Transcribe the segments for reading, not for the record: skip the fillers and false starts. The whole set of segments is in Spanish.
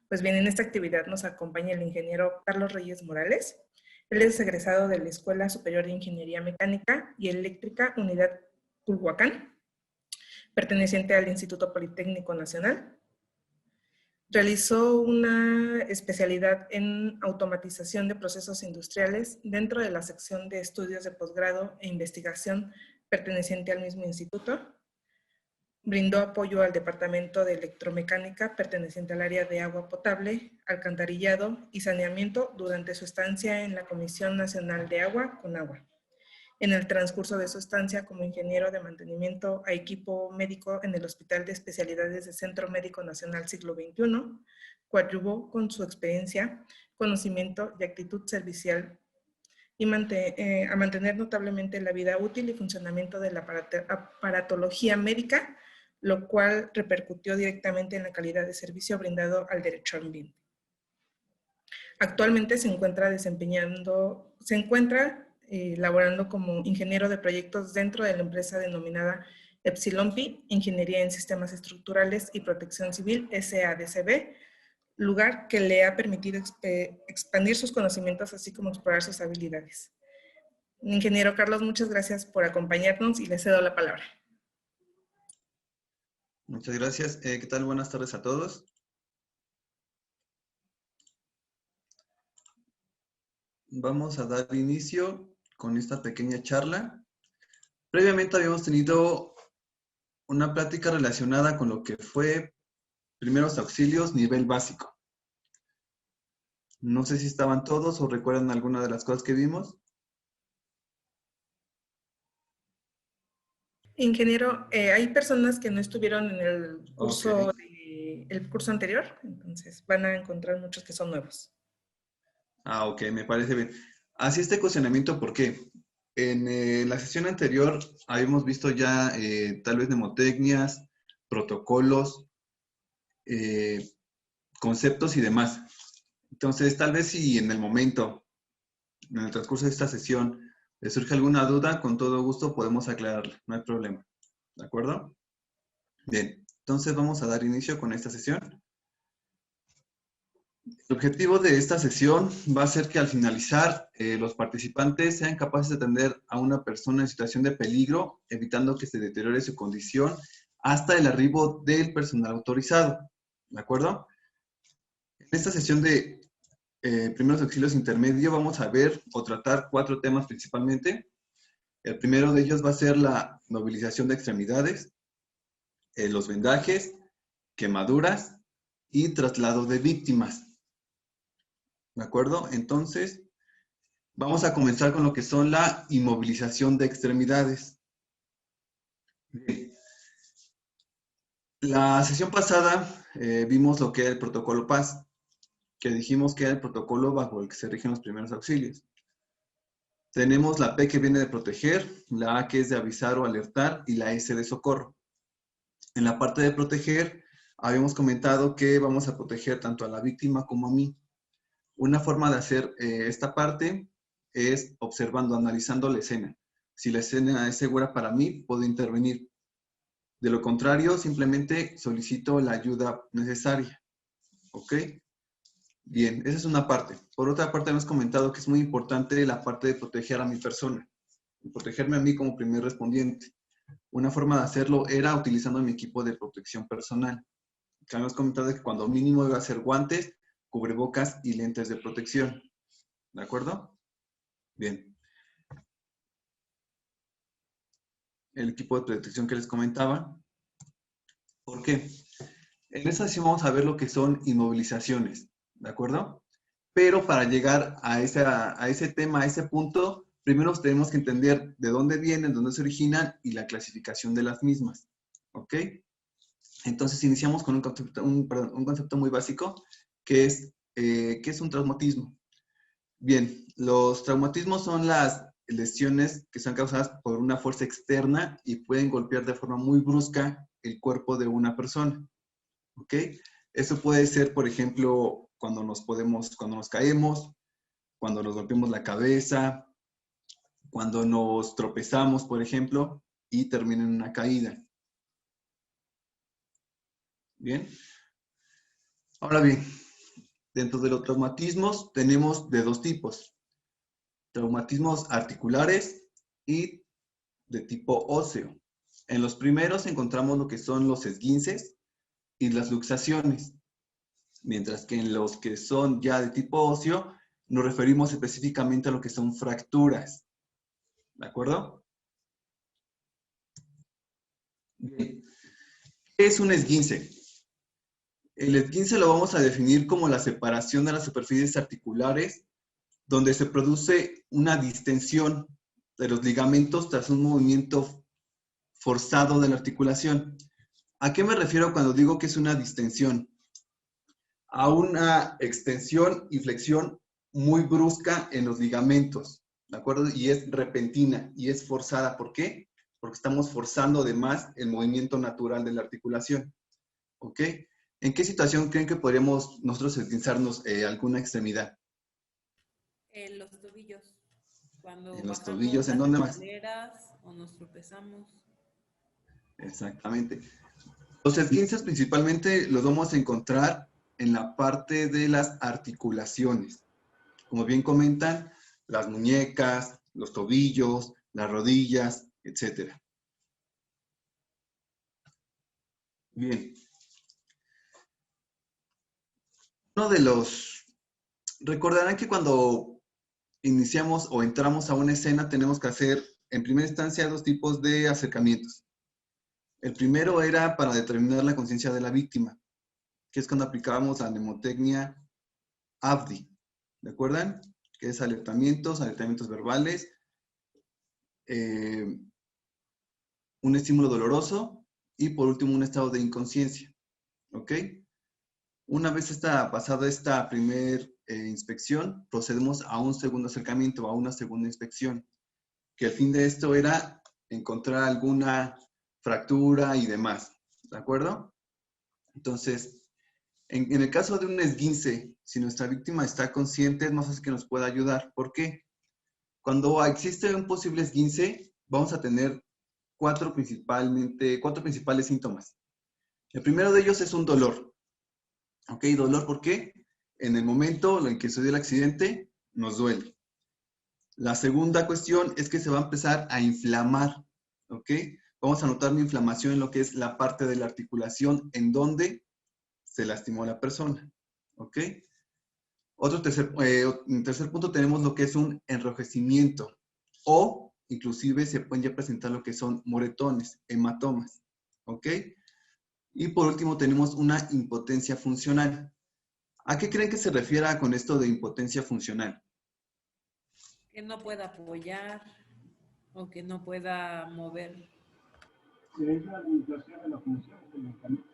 Pues bien, en esta actividad nos acompaña el ingeniero Carlos Reyes Morales. Él es egresado de la Escuela Superior de Ingeniería Mecánica y Eléctrica Unidad Culhuacán, perteneciente al Instituto Politécnico Nacional. Realizó una especialidad en automatización de procesos industriales dentro de la sección de estudios de posgrado e investigación perteneciente al mismo instituto. Brindó apoyo al Departamento de Electromecánica perteneciente al área de agua potable, alcantarillado y saneamiento durante su estancia en la Comisión Nacional de Agua, CONAGUA. En el transcurso de su estancia como ingeniero de mantenimiento a equipo médico en el Hospital de Especialidades del Centro Médico Nacional Siglo XXI, coadyuvó con su experiencia, conocimiento y actitud servicial y a mantener notablemente la vida útil y funcionamiento de la aparatología médica, lo cual repercutió directamente en la calidad de servicio brindado al derecho ambiente. Actualmente se encuentra laborando como ingeniero de proyectos dentro de la empresa denominada Epsilon-Pi, Ingeniería en Sistemas Estructurales y Protección Civil, SADCB, lugar que le ha permitido expandir sus conocimientos así como explorar sus habilidades. Ingeniero Carlos, muchas gracias por acompañarnos y le cedo la palabra. Muchas gracias. ¿Qué tal? Buenas tardes a todos. Vamos a dar inicio con esta pequeña charla. Previamente habíamos tenido una plática relacionada con lo que fue primeros auxilios nivel básico. No sé si estaban todos o recuerdan alguna de las cosas que vimos. Ingeniero, hay personas que no estuvieron en el curso, Okay. el curso anterior, entonces van a encontrar muchos que son nuevos. Ok, me parece bien. Así este cuestionamiento, ¿por qué? En la sesión anterior habíamos visto ya tal vez mnemotecnias, protocolos, conceptos y demás. Entonces, tal vez si en el momento, en el transcurso de esta sesión, le surge alguna duda, con todo gusto podemos aclararla, no hay problema. ¿De acuerdo? Bien, entonces vamos a dar inicio con esta sesión. El objetivo de esta sesión va a ser que al finalizar los participantes sean capaces de atender a una persona en situación de peligro, evitando que se deteriore su condición hasta el arribo del personal autorizado. ¿De acuerdo? En esta sesión de primeros auxilios intermedio vamos a ver o tratar 4 temas principalmente. El primero de ellos va a ser la movilización de extremidades, los vendajes, quemaduras y traslado de víctimas. ¿De acuerdo? Entonces, vamos a comenzar con lo que son la inmovilización de extremidades. Bien. La sesión pasada vimos lo que era el protocolo PAS, que dijimos que era el protocolo bajo el que se rigen los primeros auxilios. Tenemos la P que viene de proteger, la A que es de avisar o alertar y la S de socorro. En la parte de proteger, habíamos comentado que vamos a proteger tanto a la víctima como a mí. Una forma de hacer esta parte es observando, analizando la escena. Si la escena es segura para mí, puedo intervenir. De lo contrario, simplemente solicito la ayuda necesaria. ¿Ok? Bien, esa es una parte. Por otra parte, hemos comentado que es muy importante la parte de proteger a mi persona. Protegerme a mí como primer respondiente. Una forma de hacerlo era utilizando mi equipo de protección personal. Que hemos comentado que cuando mínimo debe hacer guantes, cubrebocas y lentes de protección. ¿De acuerdo? Bien. El equipo de protección que les comentaba. ¿Por qué? En esta sesión vamos a ver lo que son inmovilizaciones, ¿de acuerdo? Pero para llegar a ese tema, a ese punto, primero tenemos que entender de dónde vienen, dónde se originan y la clasificación de las mismas, ¿ok? Entonces iniciamos con un concepto muy básico, que es ¿qué es un traumatismo? Bien, los traumatismos son las lesiones que son causadas por una fuerza externa y pueden golpear de forma muy brusca el cuerpo de una persona. ¿Ok? Eso puede ser, por ejemplo, cuando nos caemos, cuando nos golpeamos la cabeza, cuando nos tropezamos, por ejemplo, y termina en una caída. Bien. Ahora bien, Dentro de los traumatismos tenemos de dos tipos. Traumatismos articulares y de tipo óseo. En los primeros encontramos lo que son los esguinces y las luxaciones, mientras que en los que son ya de tipo óseo nos referimos específicamente a lo que son fracturas. ¿De acuerdo? Bien. ¿Qué es un esguince? El esguince lo vamos a definir como la separación de las superficies articulares donde se produce una distensión de los ligamentos tras un movimiento forzado de la articulación. ¿A qué me refiero cuando digo que es una distensión? A una extensión y flexión muy brusca en los ligamentos, ¿de acuerdo? Y es repentina y es forzada. ¿Por qué? Porque estamos forzando además el movimiento natural de la articulación, ¿ok? ¿En qué situación creen que podríamos nosotros esguinzarnos alguna extremidad? En los tobillos, cuando En los bajamos tobillos, ¿en las dónde más? escaleras o nos tropezamos. Exactamente. Los esguinces principalmente los vamos a encontrar en la parte de las articulaciones. Como bien comentan, las muñecas, los tobillos, las rodillas, etc. Bien. Uno de los... Recordarán que cuando iniciamos o entramos a una escena tenemos que hacer en primera instancia dos tipos de acercamientos. El primero era para determinar la conciencia de la víctima, que es cuando aplicábamos la mnemotecnia ABDI. ¿De acuerdan? Que es alertamientos verbales, un estímulo doloroso y por último un estado de inconsciencia. ¿Ok? Una vez pasada esta primera inspección, procedemos a un segundo acercamiento, a una segunda inspección, que el fin de esto era encontrar alguna fractura y demás. ¿De acuerdo? Entonces, en el caso de un esguince, si nuestra víctima está consciente, es más fácil que nos pueda ayudar. ¿Por qué? Cuando existe un posible esguince, vamos a tener cuatro principales síntomas. El primero de ellos es un dolor. ¿Ok? ¿Dolor por qué? En el momento en que sucedió el accidente, nos duele. La segunda cuestión es que se va a empezar a inflamar. ¿Ok? Vamos a notar una inflamación en lo que es la parte de la articulación en donde se lastimó a la persona. ¿Ok? En tercer punto tenemos lo que es un enrojecimiento o inclusive se pueden ya presentar lo que son moretones, hematomas. ¿Ok? Y por último tenemos una impotencia funcional. ¿A qué creen que se refiera con esto de impotencia funcional? Que no pueda apoyar o que no pueda mover. Es la limitación de la función del mecanismo.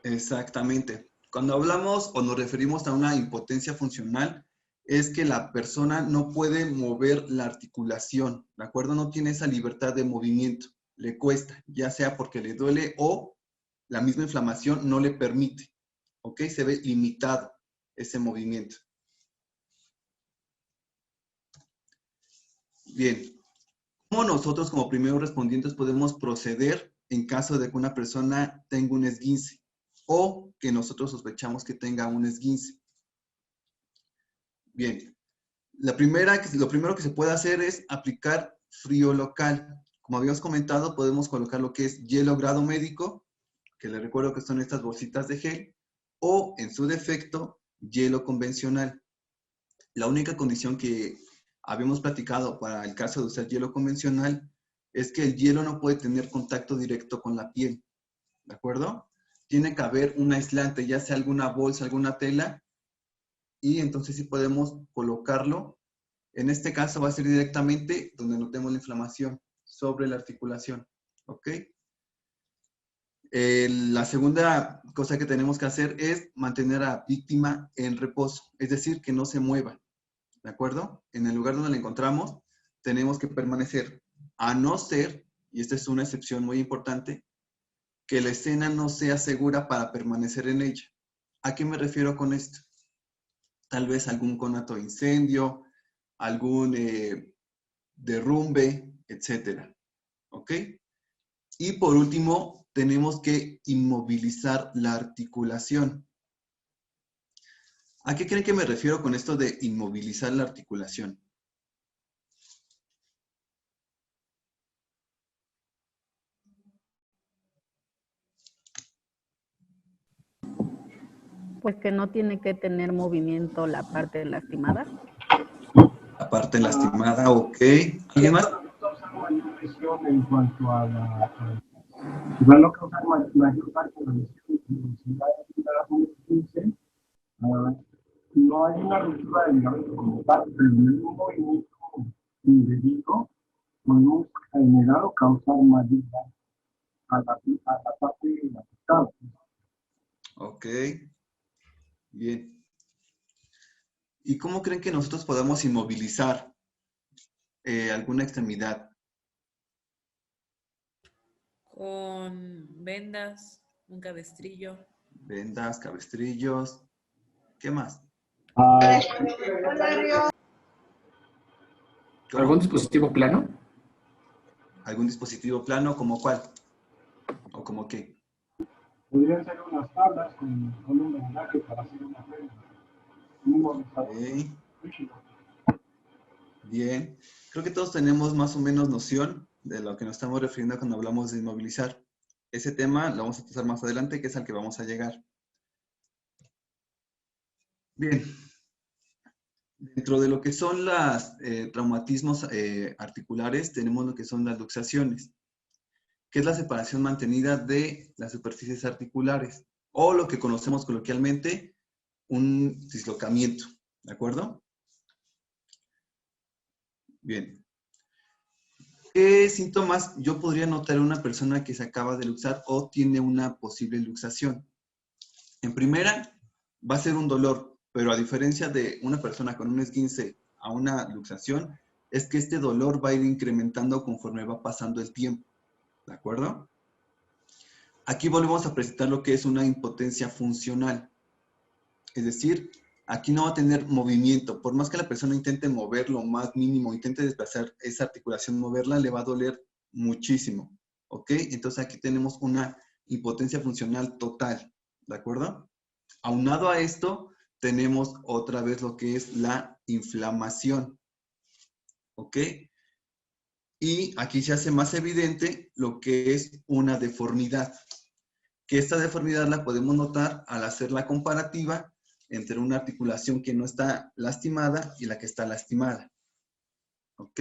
Exactamente. Cuando hablamos o nos referimos a una impotencia funcional, es que la persona no puede mover la articulación, ¿de acuerdo? No tiene esa libertad de movimiento, le cuesta, ya sea porque le duele o la misma inflamación no le permite, ¿ok? Se ve limitado ese movimiento. Bien, ¿cómo nosotros como primeros respondientes podemos proceder en caso de que una persona tenga un esguince o que nosotros sospechamos que tenga un esguince? Bien, lo primero que se puede hacer es aplicar frío local. Como habíamos comentado, podemos colocar lo que es hielo grado médico, que les recuerdo que son estas bolsitas de gel, o en su defecto, hielo convencional. La única condición que habíamos platicado para el caso de usar hielo convencional es que el hielo no puede tener contacto directo con la piel, ¿de acuerdo? Tiene que haber un aislante, ya sea alguna bolsa, alguna tela, y entonces sí podemos colocarlo. En este caso va a ser directamente donde notemos la inflamación sobre la articulación, ¿ok? La segunda cosa que tenemos que hacer es mantener a la víctima en reposo, es decir, que no se mueva, ¿de acuerdo? En el lugar donde la encontramos, tenemos que permanecer, a no ser, y esta es una excepción muy importante, que la escena no sea segura para permanecer en ella. ¿A qué me refiero con esto? Tal vez algún conato de incendio, algún derrumbe, etcétera, ¿ok? Y por último, tenemos que inmovilizar la articulación. ¿A qué creen que me refiero con esto de inmovilizar la articulación? Pues que no tiene que tener movimiento la parte lastimada. La parte lastimada, ok. ¿Alguien más? Causa mayor presión en cuanto a va a causar mayor parte de la lesión. Si va a 15, no hay una ruptura del ligamento como tal, pero en un movimiento indebido podemos generar o causar mayor daño a la parte afectada. Ok. Bien. ¿Y cómo creen que nosotros podemos inmovilizar alguna extremidad? Con vendas, un cabestrillo. Vendas, cabestrillos. ¿Qué más? ¿Cómo? ¿Algún dispositivo plano? ¿Algún dispositivo plano? ¿Como cuál? ¿O como qué? Podrían ser unas tablas con un vendaje para hacer una prueba. Ok. Bien. Creo que todos tenemos más o menos noción de lo que nos estamos refiriendo cuando hablamos de inmovilizar. Ese tema lo vamos a pasar más adelante, que es al que vamos a llegar. Bien. Dentro de lo que son los traumatismos articulares, tenemos lo que son las luxaciones, que es la separación mantenida de las superficies articulares, o lo que conocemos coloquialmente, un dislocamiento, ¿de acuerdo? Bien. ¿Qué síntomas yo podría notar en una persona que se acaba de luxar o tiene una posible luxación? En primera, va a ser un dolor, pero a diferencia de una persona con un esguince a una luxación, es que este dolor va a ir incrementando conforme va pasando el tiempo, ¿de acuerdo? Aquí volvemos a presentar lo que es una impotencia funcional, es decir, aquí no va a tener movimiento, por más que la persona intente mover lo más mínimo, intente desplazar esa articulación, moverla, le va a doler muchísimo, ¿ok? Entonces aquí tenemos una impotencia funcional total, ¿de acuerdo? Aunado a esto, tenemos otra vez lo que es la inflamación, ¿ok? Y aquí se hace más evidente lo que es una deformidad, que esta deformidad la podemos notar al hacer la comparativa entre una articulación que no está lastimada y la que está lastimada, ¿ok?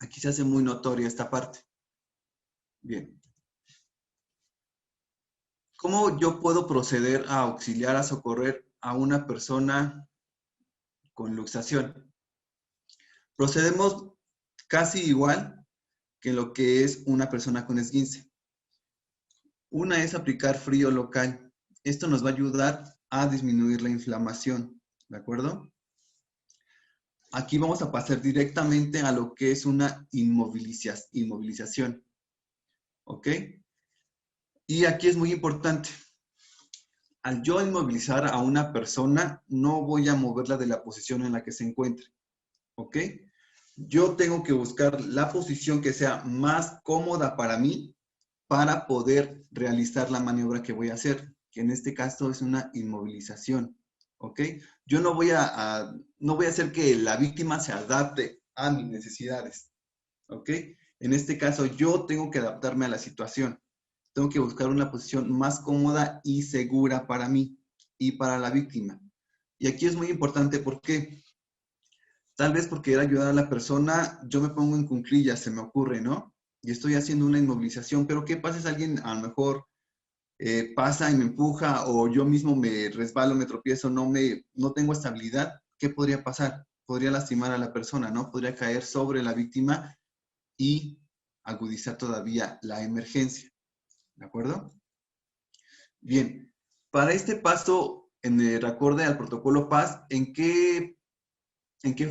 Aquí se hace muy notoria esta parte. Bien. ¿Cómo yo puedo proceder a auxiliar, a socorrer a una persona con luxación? Procedemos casi igual que lo que es una persona con esguince. Una es aplicar frío local. Esto nos va a ayudar a disminuir la inflamación, ¿de acuerdo? Aquí vamos a pasar directamente a lo que es una inmovilización, ¿ok? Y aquí es muy importante. Al yo inmovilizar a una persona, no voy a moverla de la posición en la que se encuentre, ¿ok? Yo tengo que buscar la posición que sea más cómoda para mí para poder realizar la maniobra que voy a hacer, que en este caso es una inmovilización, ¿ok? Yo no voy a hacer que la víctima se adapte a mis necesidades, ¿ok? En este caso yo tengo que adaptarme a la situación. Tengo que buscar una posición más cómoda y segura para mí y para la víctima. Y aquí es muy importante porque tal vez por querer ayudar a la persona, yo me pongo en cuclillas, se me ocurre, ¿no? Y estoy haciendo una inmovilización, pero ¿qué pasa si alguien a lo mejor pasa y me empuja o yo mismo me resbalo, me tropiezo, no tengo estabilidad? ¿Qué podría pasar? Podría lastimar a la persona, ¿no? Podría caer sobre la víctima y agudizar todavía la emergencia, ¿de acuerdo? Bien, para este paso, en el acorde al protocolo PAS, ¿en qué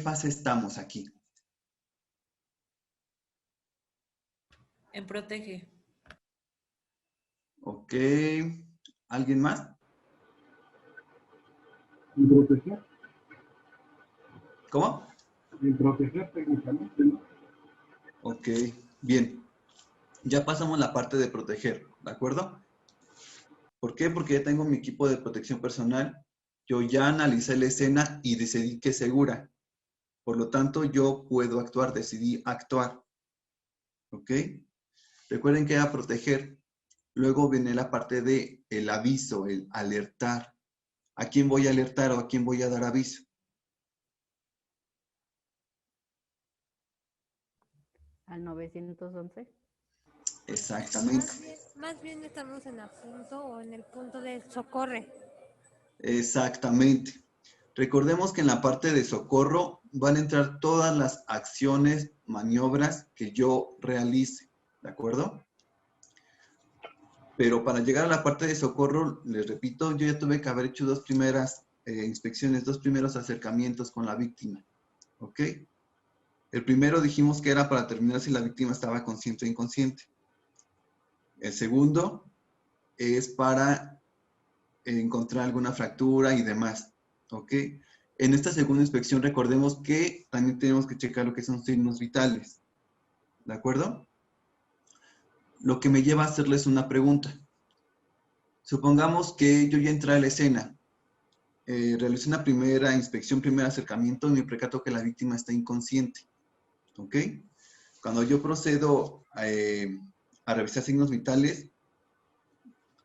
fase estamos aquí? En protege. Ok. ¿Alguien más? En proteger, ¿Cómo? técnicamente, ¿no? Ok, bien. Ya pasamos la parte de proteger, ¿de acuerdo? ¿Por qué? Porque ya tengo mi equipo de protección personal Yo ya analicé la escena y decidí que es segura. Por lo tanto, yo puedo actuar, decidí actuar. ¿Ok? Recuerden que era proteger. Luego viene la parte de el aviso, el alertar. ¿A quién voy a alertar o a quién voy a dar aviso? Al 911. Exactamente. Más bien estamos en el punto o en el punto de socorre. Exactamente. Recordemos que en la parte de socorro van a entrar todas las acciones, maniobras que yo realice. ¿De acuerdo? Pero para llegar a la parte de socorro, les repito, yo ya tuve que haber hecho dos primeras inspecciones, dos primeros acercamientos con la víctima. ¿Ok? El primero dijimos que era para determinar si la víctima estaba consciente o inconsciente. El segundo es para encontrar alguna fractura y demás. ¿Ok? En esta segunda inspección recordemos que también tenemos que checar lo que son signos vitales. ¿De acuerdo? Lo que me lleva a hacerles una pregunta. Supongamos que yo ya entré a la escena, realicé una primera inspección, primer acercamiento y me percato que la víctima está inconsciente. ¿Ok? Cuando yo procedo a revisar signos vitales,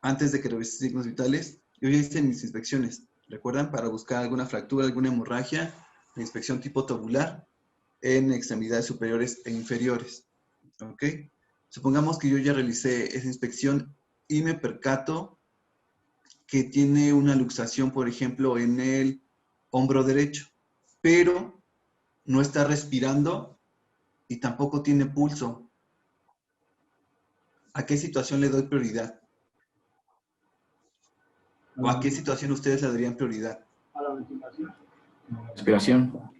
antes de que revise signos vitales, yo ya hice mis inspecciones. ¿Recuerdan? Para buscar alguna fractura, alguna hemorragia, la inspección tipo tabular en extremidades superiores e inferiores. ¿Ok? Supongamos que yo ya realicé esa inspección y me percato que tiene una luxación, por ejemplo, en el hombro derecho, pero no está respirando y tampoco tiene pulso. ¿A qué situación le doy prioridad? ¿O a qué situación ustedes le darían prioridad? A la ventilación. Respiración.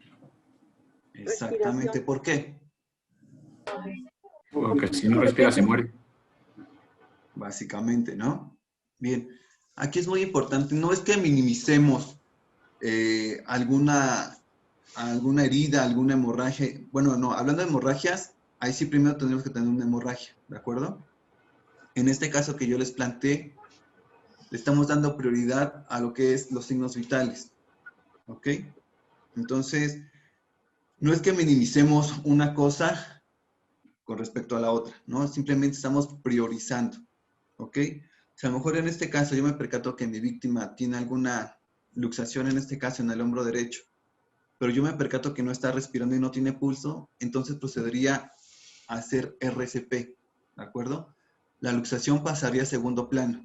Exactamente. ¿Por qué? Porque si no respira se muere. Básicamente, ¿no? Bien. Aquí es muy importante, no es que minimicemos alguna herida, alguna hemorragia. Bueno, no, hablando de hemorragias, ahí sí primero tendríamos que tener una hemorragia, ¿de acuerdo? En este caso que yo les planteé, le estamos dando prioridad a lo que es los signos vitales, ¿ok? Entonces, no es que minimicemos una cosa con respecto a la otra, ¿no? Simplemente estamos priorizando, ¿ok? O sea, a lo mejor en este caso yo me percato que mi víctima tiene alguna luxación, en este caso en el hombro derecho, pero yo me percato que no está respirando y no tiene pulso, entonces procedería a hacer RCP, ¿de acuerdo? La luxación pasaría a segundo plano,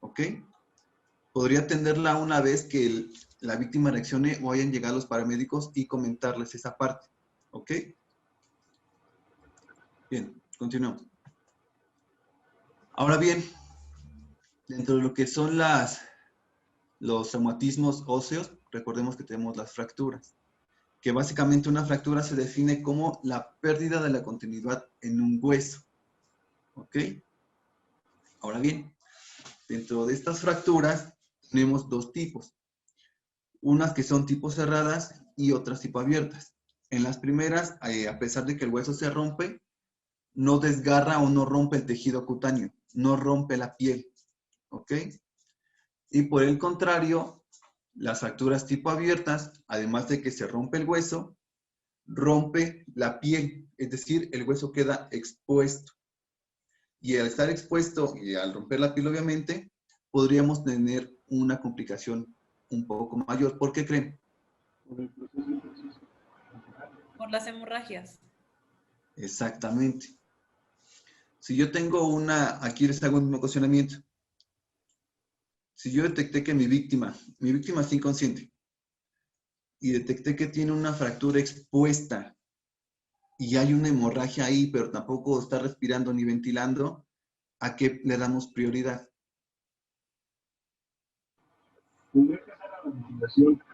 ¿ok? Podría atenderla una vez que la víctima reaccione o hayan llegado los paramédicos y comentarles esa parte, ¿ok? Bien, continuamos. Ahora bien, dentro de lo que son los reumatismos óseos, recordemos que tenemos las fracturas, que básicamente una fractura se define como la pérdida de la continuidad en un hueso, ¿ok? Ahora bien, dentro de estas fracturas tenemos dos tipos, unas que son tipo cerradas y otras tipo abiertas. En las primeras, a pesar de que el hueso se rompe, no desgarra o no rompe el tejido cutáneo, no rompe la piel, ¿ok? Y por el contrario, las fracturas tipo abiertas, además de que se rompe el hueso, rompe la piel, es decir, el hueso queda expuesto. Y al estar expuesto y al romper la piel, obviamente, podríamos tener una complicación un poco mayor. ¿Por qué creen? Por las hemorragias. Exactamente. Si yo tengo aquí les hago un cuestionamiento. Si yo detecté que mi víctima está inconsciente y detecté que tiene una fractura expuesta y hay una hemorragia ahí, pero tampoco está respirando ni ventilando, ¿a qué le damos prioridad? Tendría que ser la ventilación,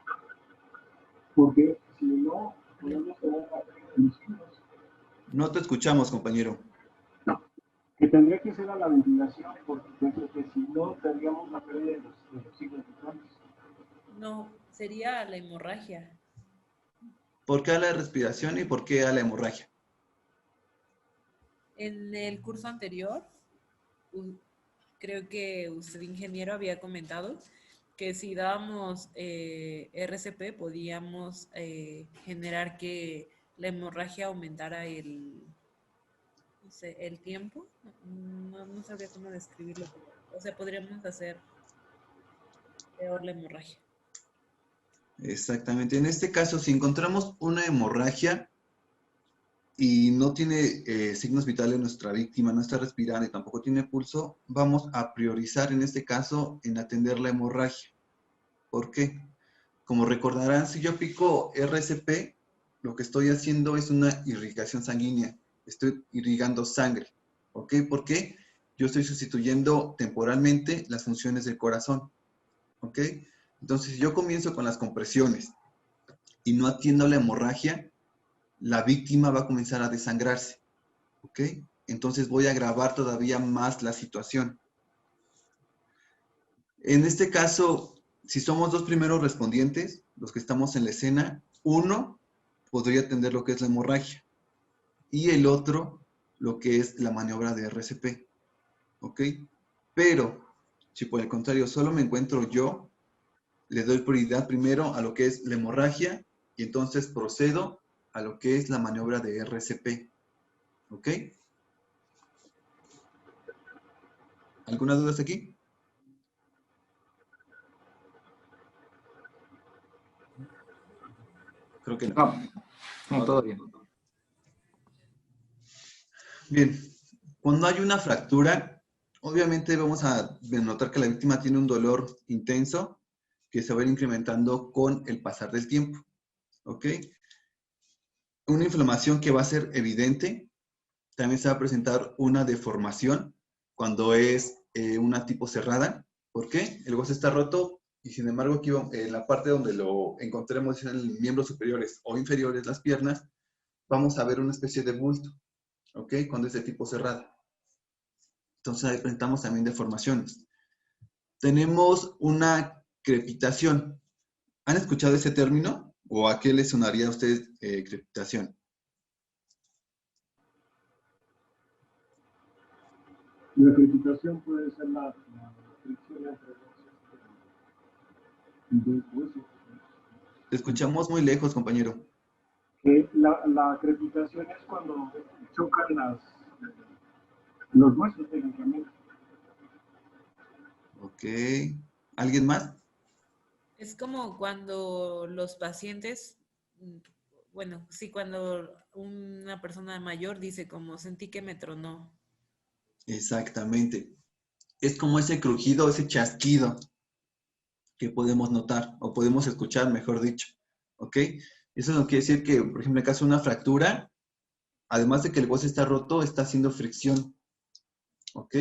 porque si no, podemos tener la pérdida de los signos. No te escuchamos, compañero. Que tendría que ser a la ventilación, porque pienso que si no, tendríamos la pérdida de los signos vitales. No, sería la hemorragia. ¿Por qué a la respiración y por qué a la hemorragia? En el curso anterior, creo que usted, ingeniero, había comentado que si dábamos RCP podíamos generar que la hemorragia aumentara no sé, el tiempo. No sabría cómo describirlo. O sea, podríamos hacer peor la hemorragia. Exactamente. En este caso, si encontramos una hemorragia y no tiene signos vitales nuestra víctima, no está respirando y tampoco tiene pulso, vamos a priorizar en este caso en atender la hemorragia. ¿Por qué? Como recordarán, si yo aplico RCP, lo que estoy haciendo es una irrigación sanguínea. Estoy irrigando sangre. ¿Ok? ¿Por qué? Yo estoy sustituyendo temporalmente las funciones del corazón. ¿Ok? Entonces, si yo comienzo con las compresiones y no atiendo la hemorragia, la víctima va a comenzar a desangrarse. ¿Ok? Entonces voy a agravar todavía más la situación. En este caso, si somos dos primeros respondientes, los que estamos en la escena, uno podría atender lo que es la hemorragia y el otro lo que es la maniobra de RCP. ¿Ok? Pero, si por el contrario solo me encuentro yo, le doy prioridad primero a lo que es la hemorragia y entonces procedo a lo que es la maniobra de RCP. ¿Ok? ¿Alguna duda hasta aquí? Creo que no. No, todo bien. Bien, cuando hay una fractura, obviamente vamos a notar que la víctima tiene un dolor intenso que se va a ir incrementando con el pasar del tiempo. ¿Ok? Una inflamación que va a ser evidente. También se va a presentar una deformación cuando es una tipo cerrada. ¿Por qué? El hueso está roto y sin embargo aquí en la parte donde lo encontremos en los miembros superiores o inferiores, las piernas, vamos a ver una especie de bulto. ¿Ok? Cuando es de tipo cerrada. Entonces ahí presentamos también deformaciones. Tenemos una crepitación. ¿Han escuchado ese término? ¿O a qué le sonaría a ustedes crepitación? La crepitación puede ser la fricción entre dos huesos. Te escuchamos muy lejos, compañero. La crepitación es cuando chocan los huesos técnicamente. Ok. ¿Alguien más? Es como cuando los pacientes, bueno, sí, cuando una persona mayor dice como sentí que me tronó. Exactamente. Es como ese crujido, ese chasquido que podemos notar o podemos escuchar, mejor dicho. ¿Ok? Eso no quiere decir que, por ejemplo, en caso de una fractura, además de que el hueso está roto, está haciendo fricción. ¿Ok?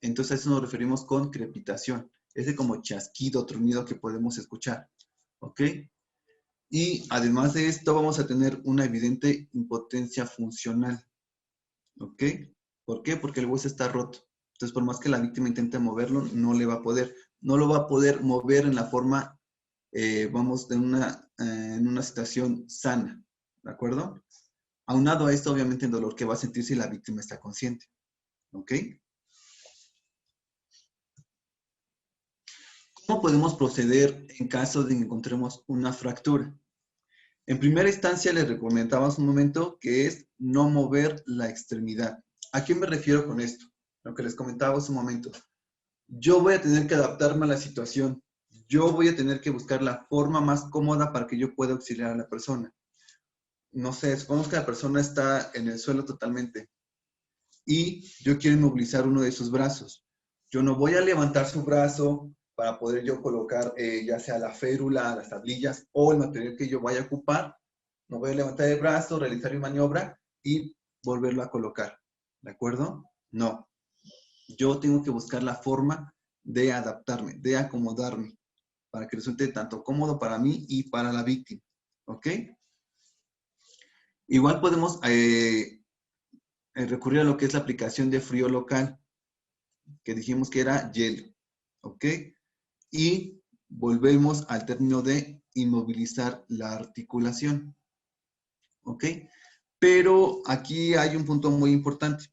Entonces a eso nos referimos con crepitación. Ese como chasquido, tronido que podemos escuchar. ¿Ok? Y además de esto vamos a tener una evidente impotencia funcional. ¿Ok? ¿Por qué? Porque el hueso está roto. Entonces, por más que la víctima intente moverlo, no le va a poder. No lo va a poder mover en la forma, vamos, en una situación sana. ¿De acuerdo? Aunado a esto, obviamente, el dolor que va a sentir si la víctima está consciente. ¿Ok? ¿Cómo podemos proceder en caso de que encontremos una fractura? En primera instancia, les recomendaba hace un momento que es no mover la extremidad. ¿A qué me refiero con esto? Lo que les comentaba hace un momento. Yo voy a tener que adaptarme a la situación. Yo voy a tener que buscar la forma más cómoda para que yo pueda auxiliar a la persona. No sé, supongamos que la persona está en el suelo totalmente y yo quiero inmovilizar uno de sus brazos. Yo no voy a levantar su brazo para poder yo colocar ya sea la férula, las tablillas o el material que yo vaya a ocupar. No voy a levantar el brazo, realizar mi maniobra y volverlo a colocar. ¿De acuerdo? No. Yo tengo que buscar la forma de adaptarme, de acomodarme, para que resulte tanto cómodo para mí y para la víctima. ¿Ok? Igual podemos recurrir a lo que es la aplicación de frío local, que dijimos que era hielo. ¿Ok? Y volvemos al término de inmovilizar la articulación. ¿Ok? Pero aquí hay un punto muy importante.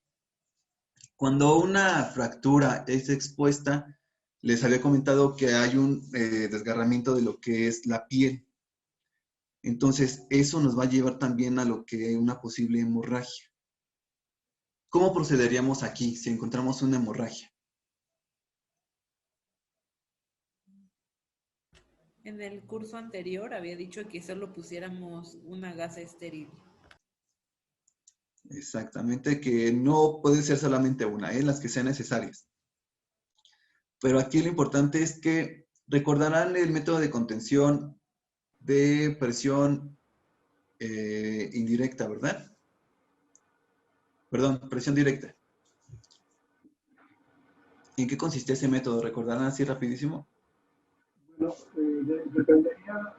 Cuando una fractura es expuesta, les había comentado que hay un desgarramiento de lo que es la piel. Entonces, eso nos va a llevar también a lo que es una posible hemorragia. ¿Cómo procederíamos aquí si encontramos una hemorragia? En el curso anterior había dicho que solo pusiéramos una gasa estéril. Exactamente, que no puede ser solamente una, las que sean necesarias. Pero aquí lo importante es que recordarán el método de contención de presión indirecta, ¿verdad? Perdón, presión directa. ¿En qué consistía ese método? ¿Recordarán así rapidísimo? Bueno, dependería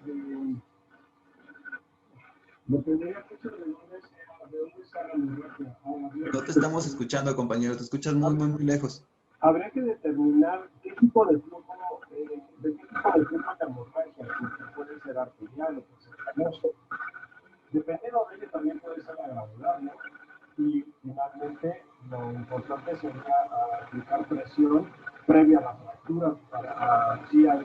mucho de dónde sea la hemorragia. No te estamos escuchando, compañero, te escuchas muy, muy, muy lejos. Habría que determinar qué tipo de flujo, de qué tipo de flujo de hemorragia, porque puede ser arterial o puede ser venoso. Dependiendo de ello también puede ser la gravedad, ¿no? Y finalmente lo importante sería aplicar presión previa a la fractura,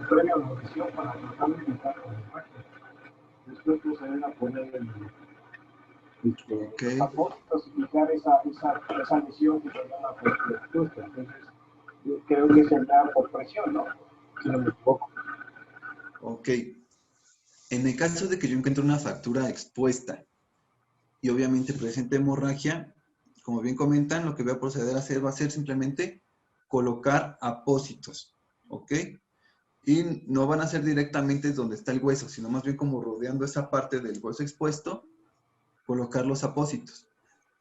previa a la lesión para tratar de evitar la hemorragia. Después proceder a poner los apósitos y fijar esa lesión que se llama expuesta. Entonces, creo que sería por presión, ¿no? Si no me equivoco. Ok. En el caso de que yo encuentre una fractura expuesta y obviamente presente hemorragia, como bien comentan, lo que voy a proceder a hacer va a ser simplemente colocar apósitos, ¿ok? Y no van a ser directamente donde está el hueso, sino más bien como rodeando esa parte del hueso expuesto, colocar los apósitos.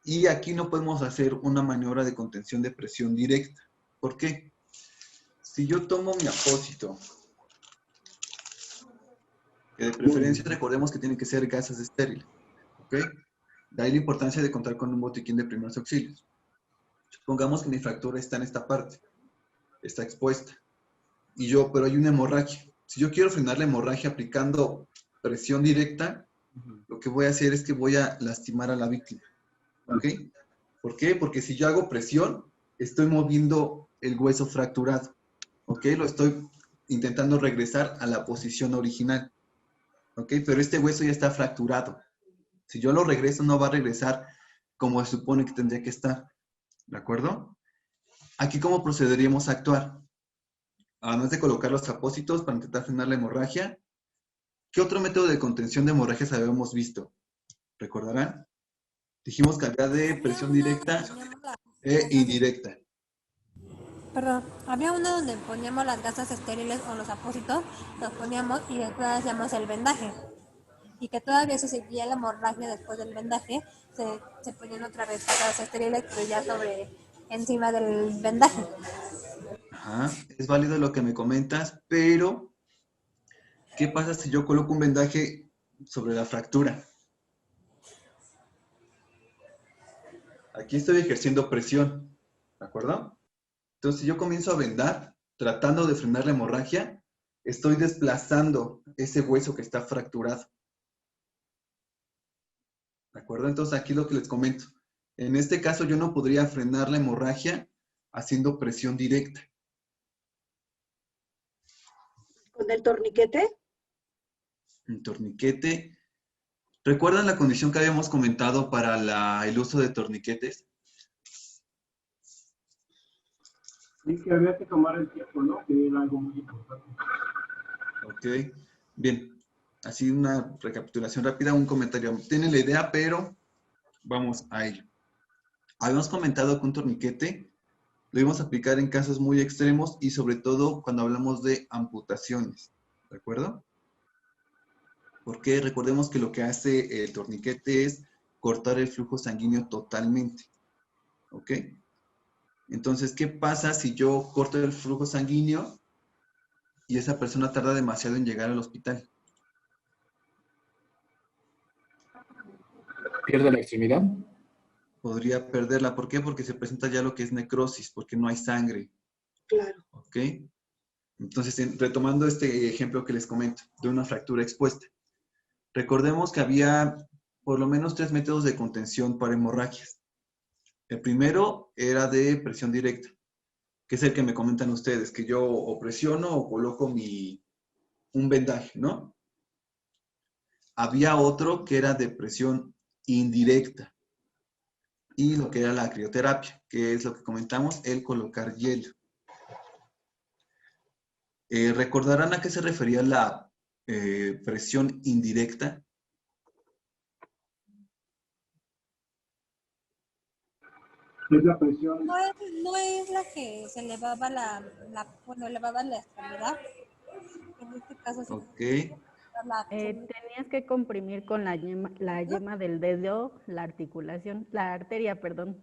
Y aquí no podemos hacer una maniobra de contención de presión directa. ¿Por qué? Si yo tomo mi apósito, que de preferencia recordemos que tienen que ser gasas estériles, ¿ok? De ahí la importancia de contar con un botiquín de primeros auxilios. Supongamos que mi fractura está en esta parte, está expuesta, pero hay una hemorragia. Si yo quiero frenar la hemorragia aplicando presión directa, lo que voy a hacer es que voy a lastimar a la víctima, ¿ok? ¿Por qué? Porque si yo hago presión, estoy moviendo el hueso fracturado, ¿ok? Lo estoy intentando regresar a la posición original, ¿ok? Pero este hueso ya está fracturado. Si yo lo regreso, no va a regresar como se supone que tendría que estar, ¿de acuerdo? Aquí, ¿cómo procederíamos a actuar? Además de colocar los apósitos para intentar frenar la hemorragia, ¿qué otro método de contención de hemorragias habíamos visto? ¿Recordarán? Dijimos que había de presión directa e indirecta. Perdón, había uno donde poníamos las gasas estériles o los apósitos, los poníamos y después hacíamos el vendaje. Y que todavía se seguía la hemorragia después del vendaje, se ponían otra vez gasas estériles, pero ya encima del vendaje. Ajá, es válido lo que me comentas, pero ¿qué pasa si yo coloco un vendaje sobre la fractura? Aquí estoy ejerciendo presión, ¿de acuerdo? Entonces, si yo comienzo a vendar, tratando de frenar la hemorragia, estoy desplazando ese hueso que está fracturado. ¿De acuerdo? Entonces, aquí lo que les comento. En este caso, yo no podría frenar la hemorragia haciendo presión directa. ¿Con el torniquete? Un torniquete. ¿Recuerdan la condición que habíamos comentado para el uso de torniquetes? Sí, que había que tomar el tiempo, ¿no? Que era algo muy importante. Ok, bien. Así una recapitulación rápida, un comentario. Tienen la idea, pero vamos a ello. Habíamos comentado que un torniquete lo íbamos a aplicar en casos muy extremos y sobre todo cuando hablamos de amputaciones, ¿de acuerdo? Porque recordemos que lo que hace el torniquete es cortar el flujo sanguíneo totalmente, ¿ok? Entonces, ¿qué pasa si yo corto el flujo sanguíneo y esa persona tarda demasiado en llegar al hospital? ¿Pierde la extremidad? Podría perderla. ¿Por qué? Porque se presenta ya lo que es necrosis, porque no hay sangre. Claro. ¿Ok? Entonces, retomando este ejemplo que les comento, de una fractura expuesta. Recordemos que había por lo menos 3 métodos de contención para hemorragias. El primero era de presión directa. que es el que me comentan ustedes, que yo o presiono o coloco un vendaje, ¿no? Había otro que era de presión indirecta y lo que era la crioterapia, que es lo que comentamos, el colocar hielo. ¿Recordarán a qué se refería la presión indirecta? Es la presión. No es la que se elevaba bueno, elevaba la extremidad. En este caso sí. Ok. Tenías que comprimir con la yema del dedo la articulación, la arteria, perdón.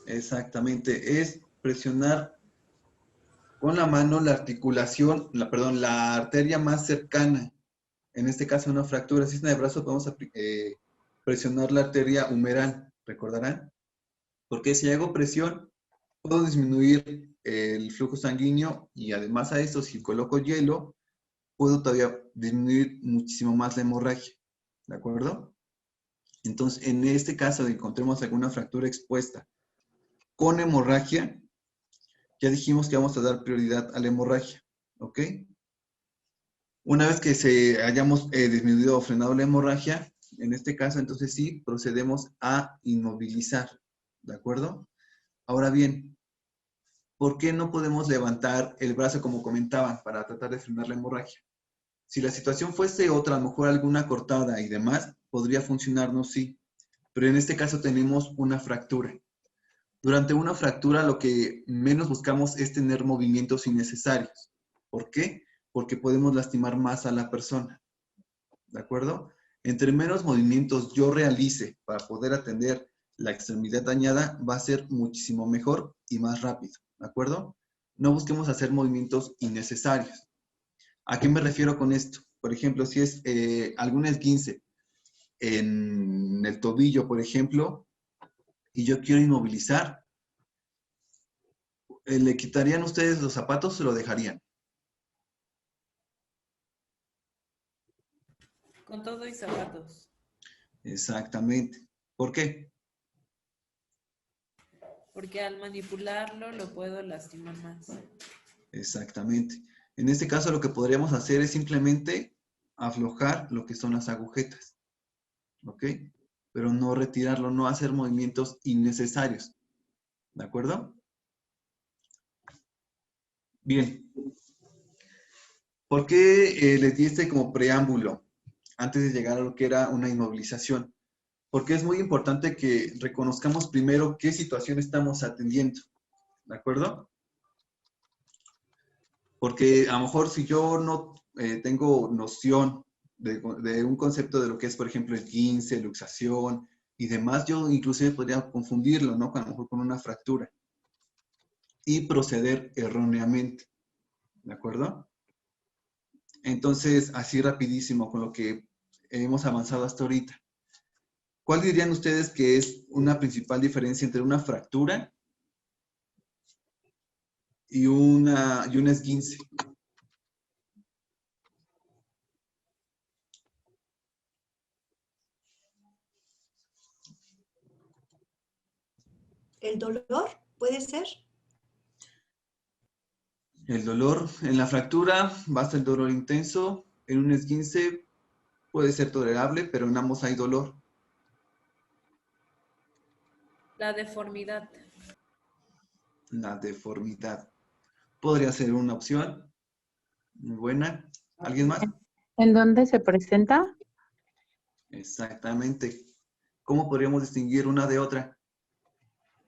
Exactamente. Es presionar con la mano la articulación, la arteria más cercana. En este caso, una fractura. Si es una de brazo, podemos presionar la arteria humeral. ¿Recordarán? Porque si hago presión, puedo disminuir el flujo sanguíneo y además a esto, si coloco hielo, puedo todavía disminuir muchísimo más la hemorragia. ¿De acuerdo? Entonces, en este caso, de encontremos alguna fractura expuesta con hemorragia, ya dijimos que vamos a dar prioridad a la hemorragia. ¿Ok? Una vez que hayamos disminuido o frenado la hemorragia, en este caso, entonces sí, procedemos a inmovilizar. ¿De acuerdo? Ahora bien, ¿por qué no podemos levantar el brazo como comentaban para tratar de frenar la hemorragia? Si la situación fuese otra, a lo mejor alguna cortada y demás, podría funcionarnos, sí. Pero en este caso tenemos una fractura. Durante una fractura lo que menos buscamos es tener movimientos innecesarios. ¿Por qué? Porque podemos lastimar más a la persona. ¿De acuerdo? Entre menos movimientos yo realice para poder atender la extremidad dañada, va a ser muchísimo mejor y más rápido. ¿De acuerdo? No busquemos hacer movimientos innecesarios. ¿A qué me refiero con esto? Por ejemplo, si es algún esguince en el tobillo, por ejemplo, y yo quiero inmovilizar, ¿le quitarían ustedes los zapatos o se lo dejarían? Con todo y zapatos. Exactamente. ¿Por qué? Porque al manipularlo lo puedo lastimar más. Exactamente. En este caso lo que podríamos hacer es simplemente aflojar lo que son las agujetas. ¿Ok? Pero no retirarlo, no hacer movimientos innecesarios. ¿De acuerdo? Bien. ¿Por qué les di este como preámbulo antes de llegar a lo que era una inmovilización? Porque es muy importante que reconozcamos primero qué situación estamos atendiendo. ¿De acuerdo? Porque a lo mejor si yo no tengo noción de un concepto de lo que es, por ejemplo, esguince, luxación y demás, yo inclusive podría confundirlo, ¿no? A lo mejor con una fractura y proceder erróneamente. ¿De acuerdo? Entonces, así rapidísimo con lo que hemos avanzado hasta ahorita. ¿Cuál dirían ustedes que es una principal diferencia entre una fractura y un esguince? ¿El dolor puede ser? El dolor en la fractura va a ser dolor intenso. En un esguince puede ser tolerable, pero en ambos hay dolor. La deformidad. La deformidad podría ser una opción. Muy buena. ¿Alguien más? ¿En dónde se presenta? Exactamente. ¿Cómo podríamos distinguir una de otra?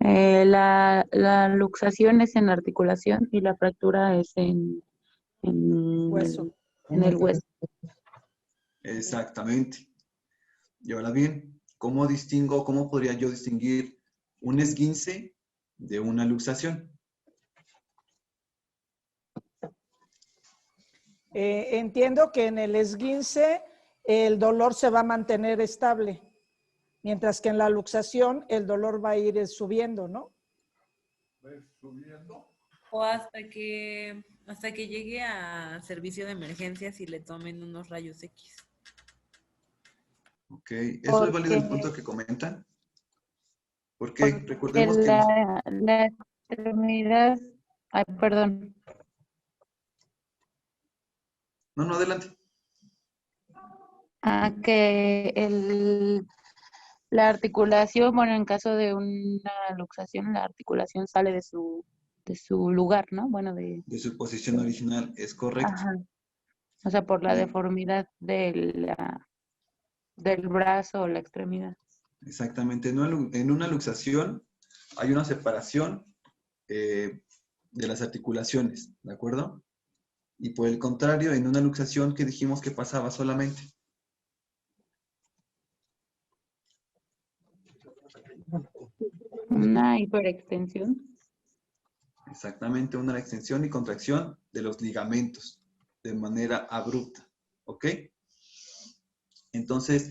La luxación es en la articulación y la fractura es en Hueso. en el hueso. Exactamente. Y ahora bien, ¿cómo podría yo distinguir un esguince de una luxación? Entiendo que en el esguince el dolor se va a mantener estable, mientras que en la luxación el dolor va a ir subiendo, ¿no? O hasta que llegue a servicio de emergencias y le tomen unos rayos X. Ok, ¿eso es válido el punto que comentan? Porque recordemos que... extremidad, ay, perdón, No, adelante. que la articulación, bueno, en caso de una luxación, la articulación sale de su lugar, ¿no? Bueno, De su posición original, es correcto. ajá. O sea, por la Bien. deformidad del brazo o la extremidad. Exactamente. En una luxación hay una separación de las articulaciones, ¿de acuerdo? Y por el contrario, en una luxación, ¿qué dijimos que pasaba solamente? Una hiperextensión. Exactamente, una extensión y contracción de los ligamentos de manera abrupta, ¿ok? Entonces,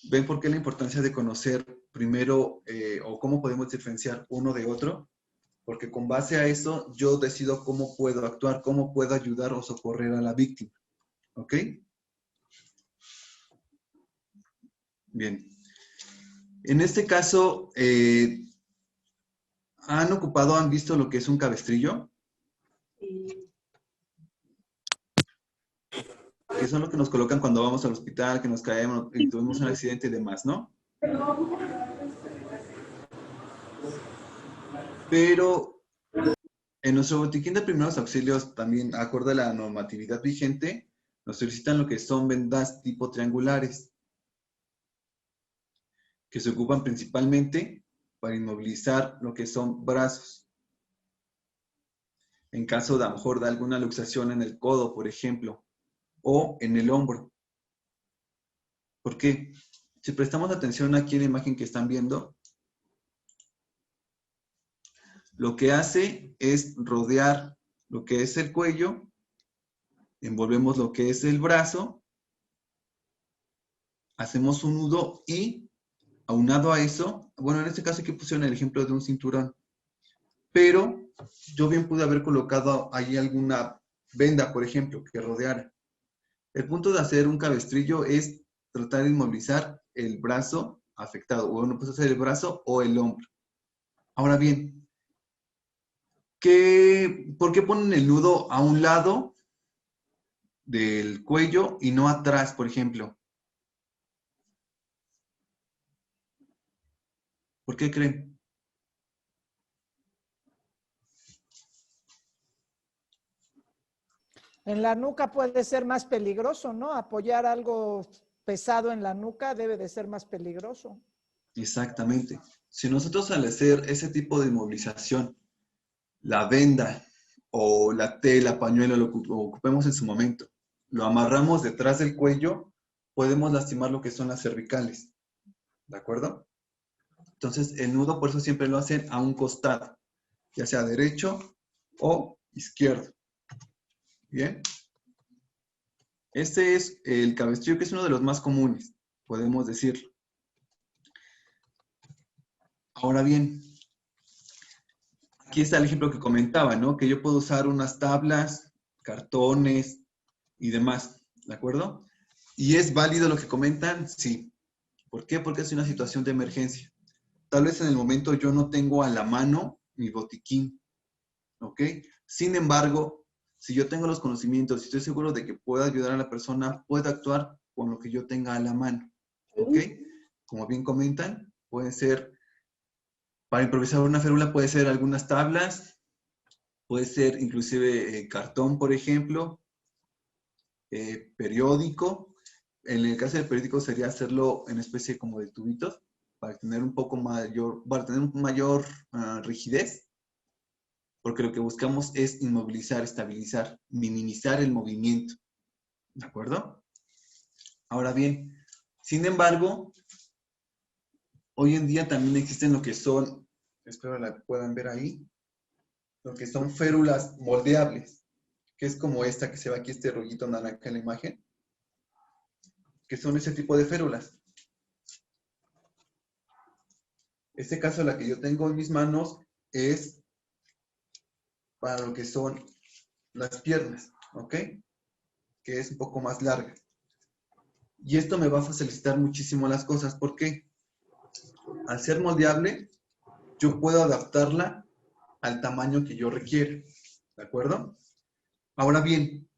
¿ven por qué la importancia de conocer primero o cómo podemos diferenciar uno de otro? Porque con base a eso yo decido cómo puedo actuar, cómo puedo ayudar o socorrer a la víctima, ¿ok? Bien. En este caso, ¿han visto lo que es un cabestrillo? Que son los que nos colocan cuando vamos al hospital, que nos caemos y tuvimos un accidente y demás, ¿no? Pero en nuestro botiquín de primeros auxilios, también acorde a la normatividad vigente, nos solicitan lo que son vendas tipo triangulares, que se ocupan principalmente para inmovilizar lo que son brazos. En caso de a lo mejor de alguna luxación en el codo, por ejemplo, o en el hombro. ¿Por qué? Si prestamos atención aquí en la imagen que están viendo, lo que hace es rodear lo que es el cuello, envolvemos lo que es el brazo, hacemos un nudo y aunado a eso, bueno, en este caso aquí pusieron el ejemplo de un cinturón, pero yo bien pude haber colocado ahí alguna venda, por ejemplo, que rodeara. El punto de hacer un cabestrillo es tratar de inmovilizar el brazo afectado, o no puede ser el brazo o el hombro. Ahora bien, ¿por qué ponen el nudo a un lado del cuello y no atrás, por ejemplo? ¿Por qué creen? En la nuca puede ser más peligroso, ¿no? Apoyar algo pesado en la nuca debe de ser más peligroso. Exactamente. Si nosotros al hacer ese tipo de inmovilización, la venda o la tela, pañuelo, lo que ocupemos en su momento, lo amarramos detrás del cuello, podemos lastimar lo que son las cervicales. ¿De acuerdo? Entonces, el nudo por eso siempre lo hacen a un costado, ya sea derecho o izquierdo. Bien. Este es el cabestrillo, que es uno de los más comunes, podemos decirlo. Ahora bien, aquí está el ejemplo que comentaba, ¿no? Que yo puedo usar unas tablas, cartones y demás, ¿de acuerdo? ¿Y es válido lo que comentan? Sí. ¿Por qué? Porque es una situación de emergencia. Tal vez en el momento yo no tengo a la mano mi botiquín, ¿ok? Sin embargo, si yo tengo los conocimientos y estoy seguro de que puedo ayudar a la persona, puedo actuar con lo que yo tenga a la mano, ¿ok? Como bien comentan, puede ser, para improvisar una férula puede ser algunas tablas, puede ser inclusive cartón, por ejemplo, periódico. En el caso del periódico sería hacerlo en especie como de tubitos, para tener un poco mayor, para tener mayor rigidez, porque lo que buscamos es inmovilizar, estabilizar, minimizar el movimiento, ¿de acuerdo? Ahora bien, sin embargo, hoy en día también existen lo que son, espero la puedan ver ahí, lo que son férulas moldeables, que es como esta que se ve aquí, este rollito naranja en la imagen, que son ese tipo de férulas. Este caso, la que yo tengo en mis manos, es para lo que son las piernas, ¿ok? Que es un poco más larga. Y esto me va a facilitar muchísimo las cosas. ¿Por qué? Al ser moldeable, yo puedo adaptarla al tamaño que yo requiero. ¿De acuerdo? Ahora bien,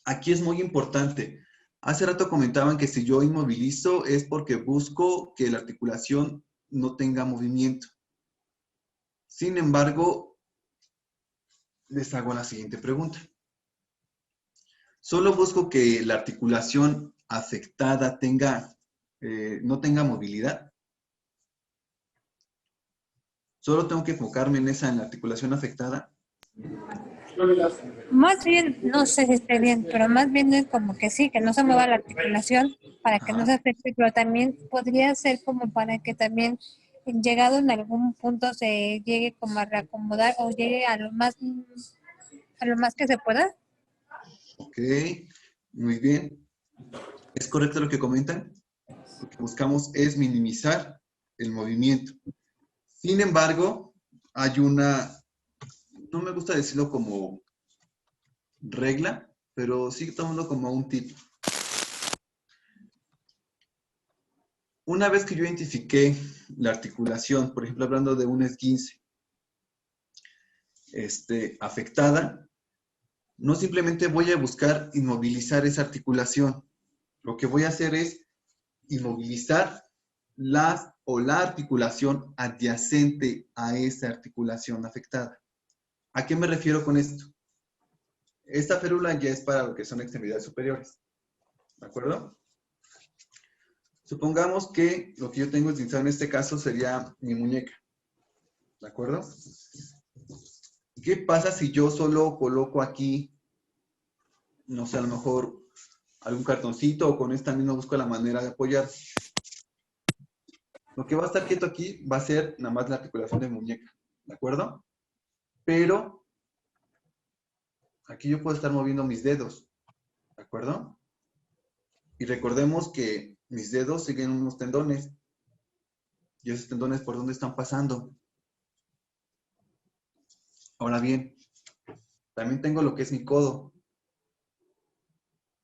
aquí es muy importante. Hace rato comentaban que si yo inmovilizo es porque busco que la articulación no tenga movimiento. Sin embargo, les hago la siguiente pregunta. ¿Solo busco que la articulación afectada no tenga movilidad? ¿Solo tengo que enfocarme en la articulación afectada? Más bien, no sé si esté bien, pero más bien es como que sí, que no se mueva la articulación para que no se afecte, pero también podría ser como para que también, llegado en algún punto, se llegue como a reacomodar o llegue a lo más que se pueda. Ok, muy bien. ¿Es correcto lo que comentan? Lo que buscamos es minimizar el movimiento. Sin embargo, hay una, no me gusta decirlo como regla, pero sí tomándolo como un tip. Una vez que yo identifiqué la articulación, por ejemplo, hablando de un esguince afectada, no simplemente voy a buscar inmovilizar esa articulación. Lo que voy a hacer es inmovilizar la articulación adyacente a esa articulación afectada. ¿A qué me refiero con esto? Esta férula ya es para lo que son extremidades superiores. ¿De acuerdo? Supongamos que lo que yo tengo esguinzado en este caso sería mi muñeca. ¿De acuerdo? ¿Qué pasa si yo solo coloco aquí, no sé, a lo mejor algún cartoncito o con esta misma busco la manera de apoyar? Lo que va a estar quieto aquí va a ser nada más la articulación de muñeca. ¿De acuerdo? Pero aquí yo puedo estar moviendo mis dedos. ¿De acuerdo? Y recordemos que mis dedos siguen unos tendones. ¿Y esos tendones por dónde están pasando? Ahora bien, también tengo lo que es mi codo.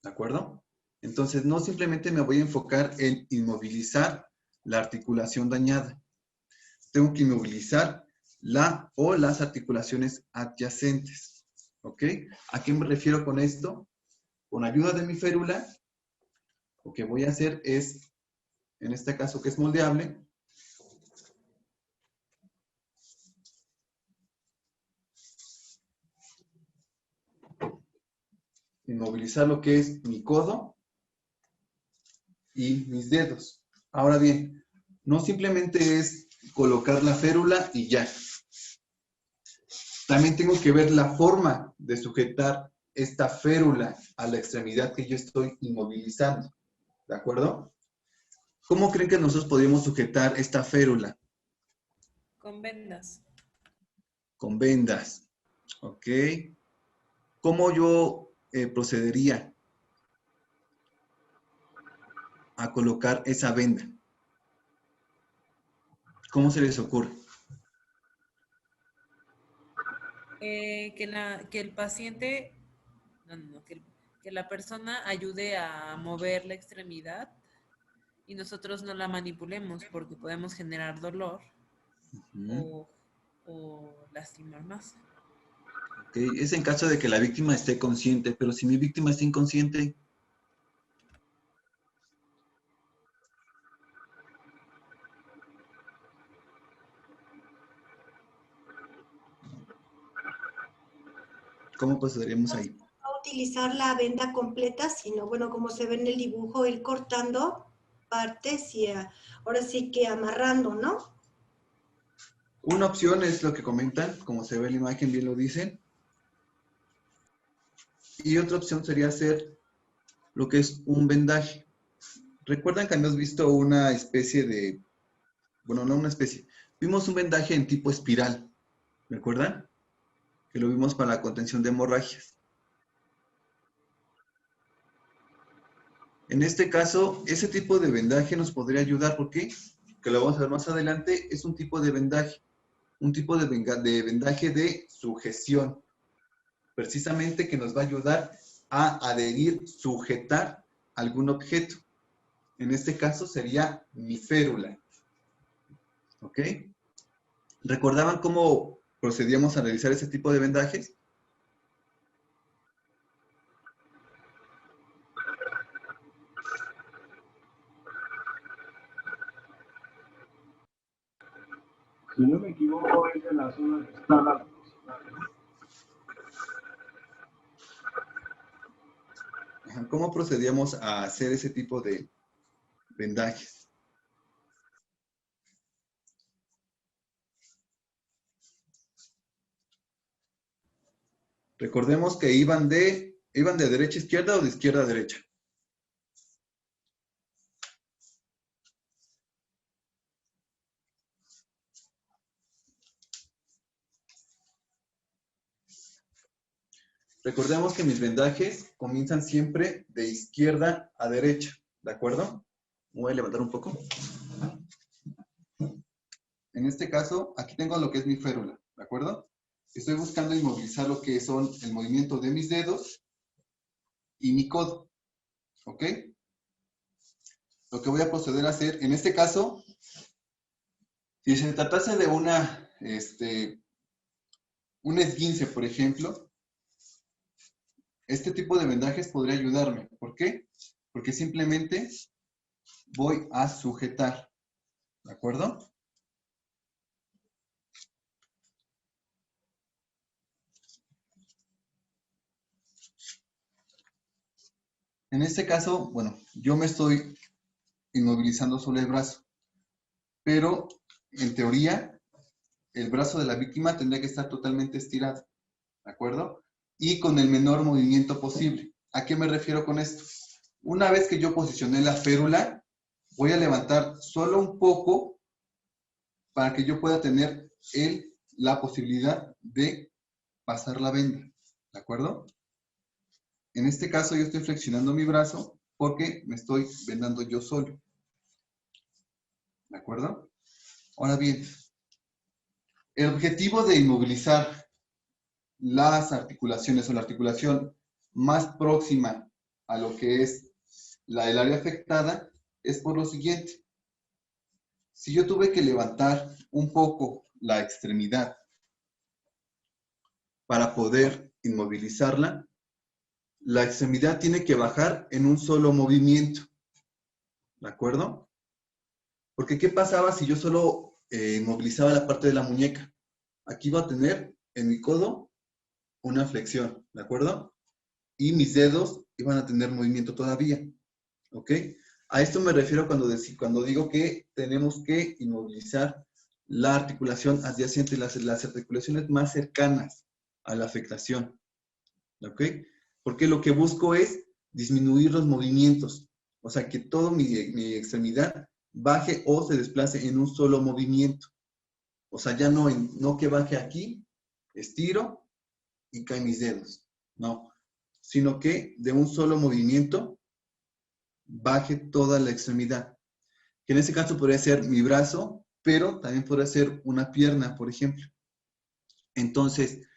¿De acuerdo? Entonces, no simplemente me voy a enfocar en inmovilizar la articulación dañada. Tengo que inmovilizar las articulaciones adyacentes. ¿Ok? ¿A qué me refiero con esto? Con ayuda de mi férula, lo que voy a hacer es, en este caso que es moldeable, inmovilizar lo que es mi codo y mis dedos. Ahora bien, no simplemente es colocar la férula y ya. También tengo que ver la forma de sujetar esta férula a la extremidad que yo estoy inmovilizando. ¿De acuerdo? ¿Cómo creen que nosotros podríamos sujetar esta férula? Con vendas. Con vendas. ¿Ok? ¿Cómo yo procedería a colocar esa venda? ¿Cómo se les ocurre? Que el paciente, que la persona ayude a mover la extremidad y nosotros no la manipulemos porque podemos generar dolor o lastimar más. Ok, es en caso de que la víctima esté consciente, pero si mi víctima está inconsciente, ¿cómo procederemos ahí? No utilizar la venda completa, sino, bueno, como se ve en el dibujo, ir cortando partes y ahora sí que amarrando, ¿no? Una opción es lo que comentan, como se ve en la imagen, bien lo dicen. Y otra opción sería hacer lo que es un vendaje. ¿Recuerdan que habíamos visto una especie de, bueno, no una especie, vimos un vendaje en tipo espiral, ¿recuerdan? Que lo vimos para la contención de hemorragias. En este caso, ese tipo de vendaje nos podría ayudar, ¿por qué? Que lo vamos a ver más adelante, es un tipo de vendaje. Un tipo de vendaje de sujeción, precisamente que nos va a ayudar a adherir, sujetar algún objeto. En este caso sería mi férula. ¿Ok? ¿Recordaban cómo procedíamos a realizar ese tipo de vendajes? Si no me equivoco, es de la zona que está la velocidad, ¿no? Ajá, ¿cómo procedíamos a hacer ese tipo de vendajes? Recordemos que iban de derecha a izquierda o de izquierda a derecha. Recordemos que mis vendajes comienzan siempre de izquierda a derecha, ¿de acuerdo? Voy a levantar un poco. En este caso, aquí tengo lo que es mi férula, ¿de acuerdo? Estoy buscando inmovilizar lo que son el movimiento de mis dedos y mi codo, ¿ok? Lo que voy a proceder a hacer, en este caso, si se tratase de un esguince, por ejemplo, este tipo de vendajes podría ayudarme. ¿Por qué? Porque simplemente voy a sujetar, ¿de acuerdo? En este caso, bueno, yo me estoy inmovilizando solo el brazo, pero en teoría, el brazo de la víctima tendría que estar totalmente estirado, ¿de acuerdo? Y con el menor movimiento posible. ¿A qué me refiero con esto? Una vez que yo posicioné la férula, voy a levantar solo un poco para que yo pueda tener la posibilidad de pasar la venda, ¿de acuerdo? En este caso yo estoy flexionando mi brazo porque me estoy vendando yo solo, ¿de acuerdo? Ahora bien, el objetivo de inmovilizar las articulaciones o la articulación más próxima a lo que es la del área afectada es por lo siguiente. Si yo tuve que levantar un poco la extremidad para poder inmovilizarla, la extremidad tiene que bajar en un solo movimiento, ¿de acuerdo? Porque ¿qué pasaba si yo solo inmovilizaba la parte de la muñeca? Aquí iba a tener en mi codo una flexión, ¿de acuerdo? Y mis dedos iban a tener movimiento todavía, ¿ok? A esto me refiero cuando digo que tenemos que inmovilizar la articulación adyacente, las articulaciones más cercanas a la afectación, ¿ok? Porque lo que busco es disminuir los movimientos, o sea, que toda mi extremidad baje o se desplace en un solo movimiento. O sea, ya no que baje aquí, estiro y caen mis dedos, no, sino que de un solo movimiento baje toda la extremidad. Que en este caso podría ser mi brazo, pero también podría ser una pierna, por ejemplo. Entonces,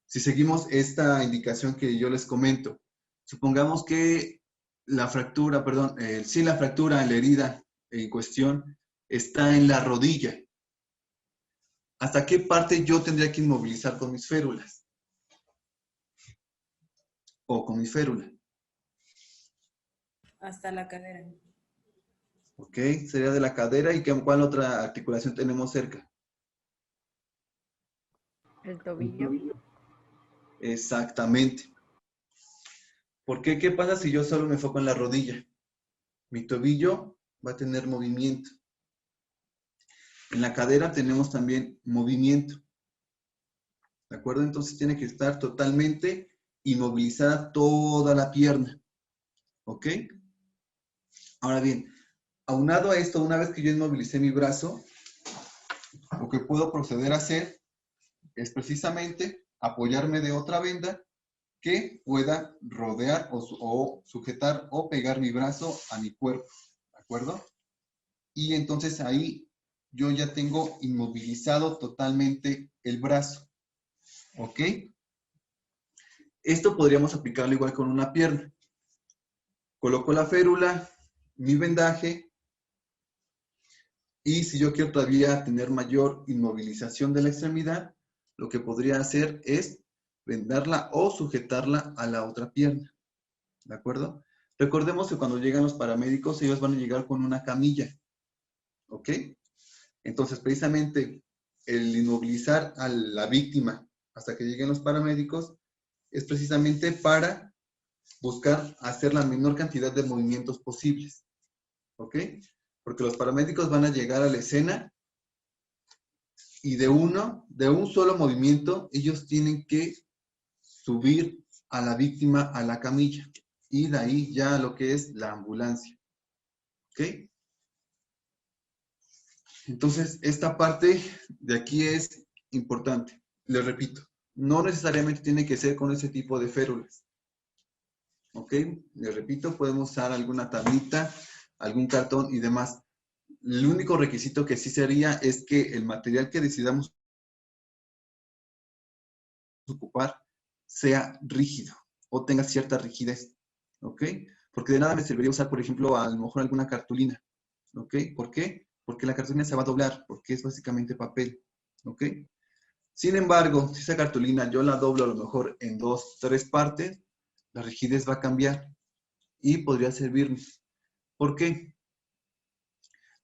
si seguimos esta indicación que yo les comento, supongamos que la fractura, la herida en cuestión está en la rodilla. ¿Hasta qué parte yo tendría que inmovilizar con mis férulas? O con mi férula. Hasta la cadera. Ok, sería de la cadera. ¿Y cuál otra articulación tenemos cerca? El tobillo. Exactamente. ¿Por qué? ¿Qué pasa si yo solo me enfoco en la rodilla? Mi tobillo va a tener movimiento. En la cadera tenemos también movimiento. ¿De acuerdo? Entonces tiene que estar totalmente inmovilizada toda la pierna. ¿Ok? Ahora bien, aunado a esto, una vez que yo inmovilicé mi brazo, lo que puedo proceder a hacer es precisamente apoyarme de otra venda que pueda rodear o sujetar o pegar mi brazo a mi cuerpo, ¿de acuerdo? Y entonces ahí yo ya tengo inmovilizado totalmente el brazo, ¿ok? Esto podríamos aplicarlo igual con una pierna. Coloco la férula, mi vendaje, y si yo quiero todavía tener mayor inmovilización de la extremidad, lo que podría hacer es vendarla o sujetarla a la otra pierna. ¿De acuerdo? Recordemos que cuando llegan los paramédicos, ellos van a llegar con una camilla. ¿Ok? Entonces, precisamente, el inmovilizar a la víctima hasta que lleguen los paramédicos es precisamente para buscar hacer la menor cantidad de movimientos posibles. ¿Ok? Porque los paramédicos van a llegar a la escena y de un solo movimiento, ellos tienen que subir a la víctima a la camilla. Y de ahí ya lo que es la ambulancia. ¿Ok? Entonces, esta parte de aquí es importante. Les repito, no necesariamente tiene que ser con ese tipo de férulas. ¿Ok? Les repito, podemos usar alguna tablita, algún cartón y demás. El único requisito que sí sería es que el material que decidamos ocupar sea rígido o tenga cierta rigidez. ¿Ok? Porque de nada me serviría usar, por ejemplo, a lo mejor alguna cartulina. ¿Ok? ¿Por qué? Porque la cartulina se va a doblar, porque es básicamente papel. ¿Ok? Sin embargo, si esa cartulina yo la doblo a lo mejor en 2, 3 partes, la rigidez va a cambiar y podría servirme. ¿Por qué?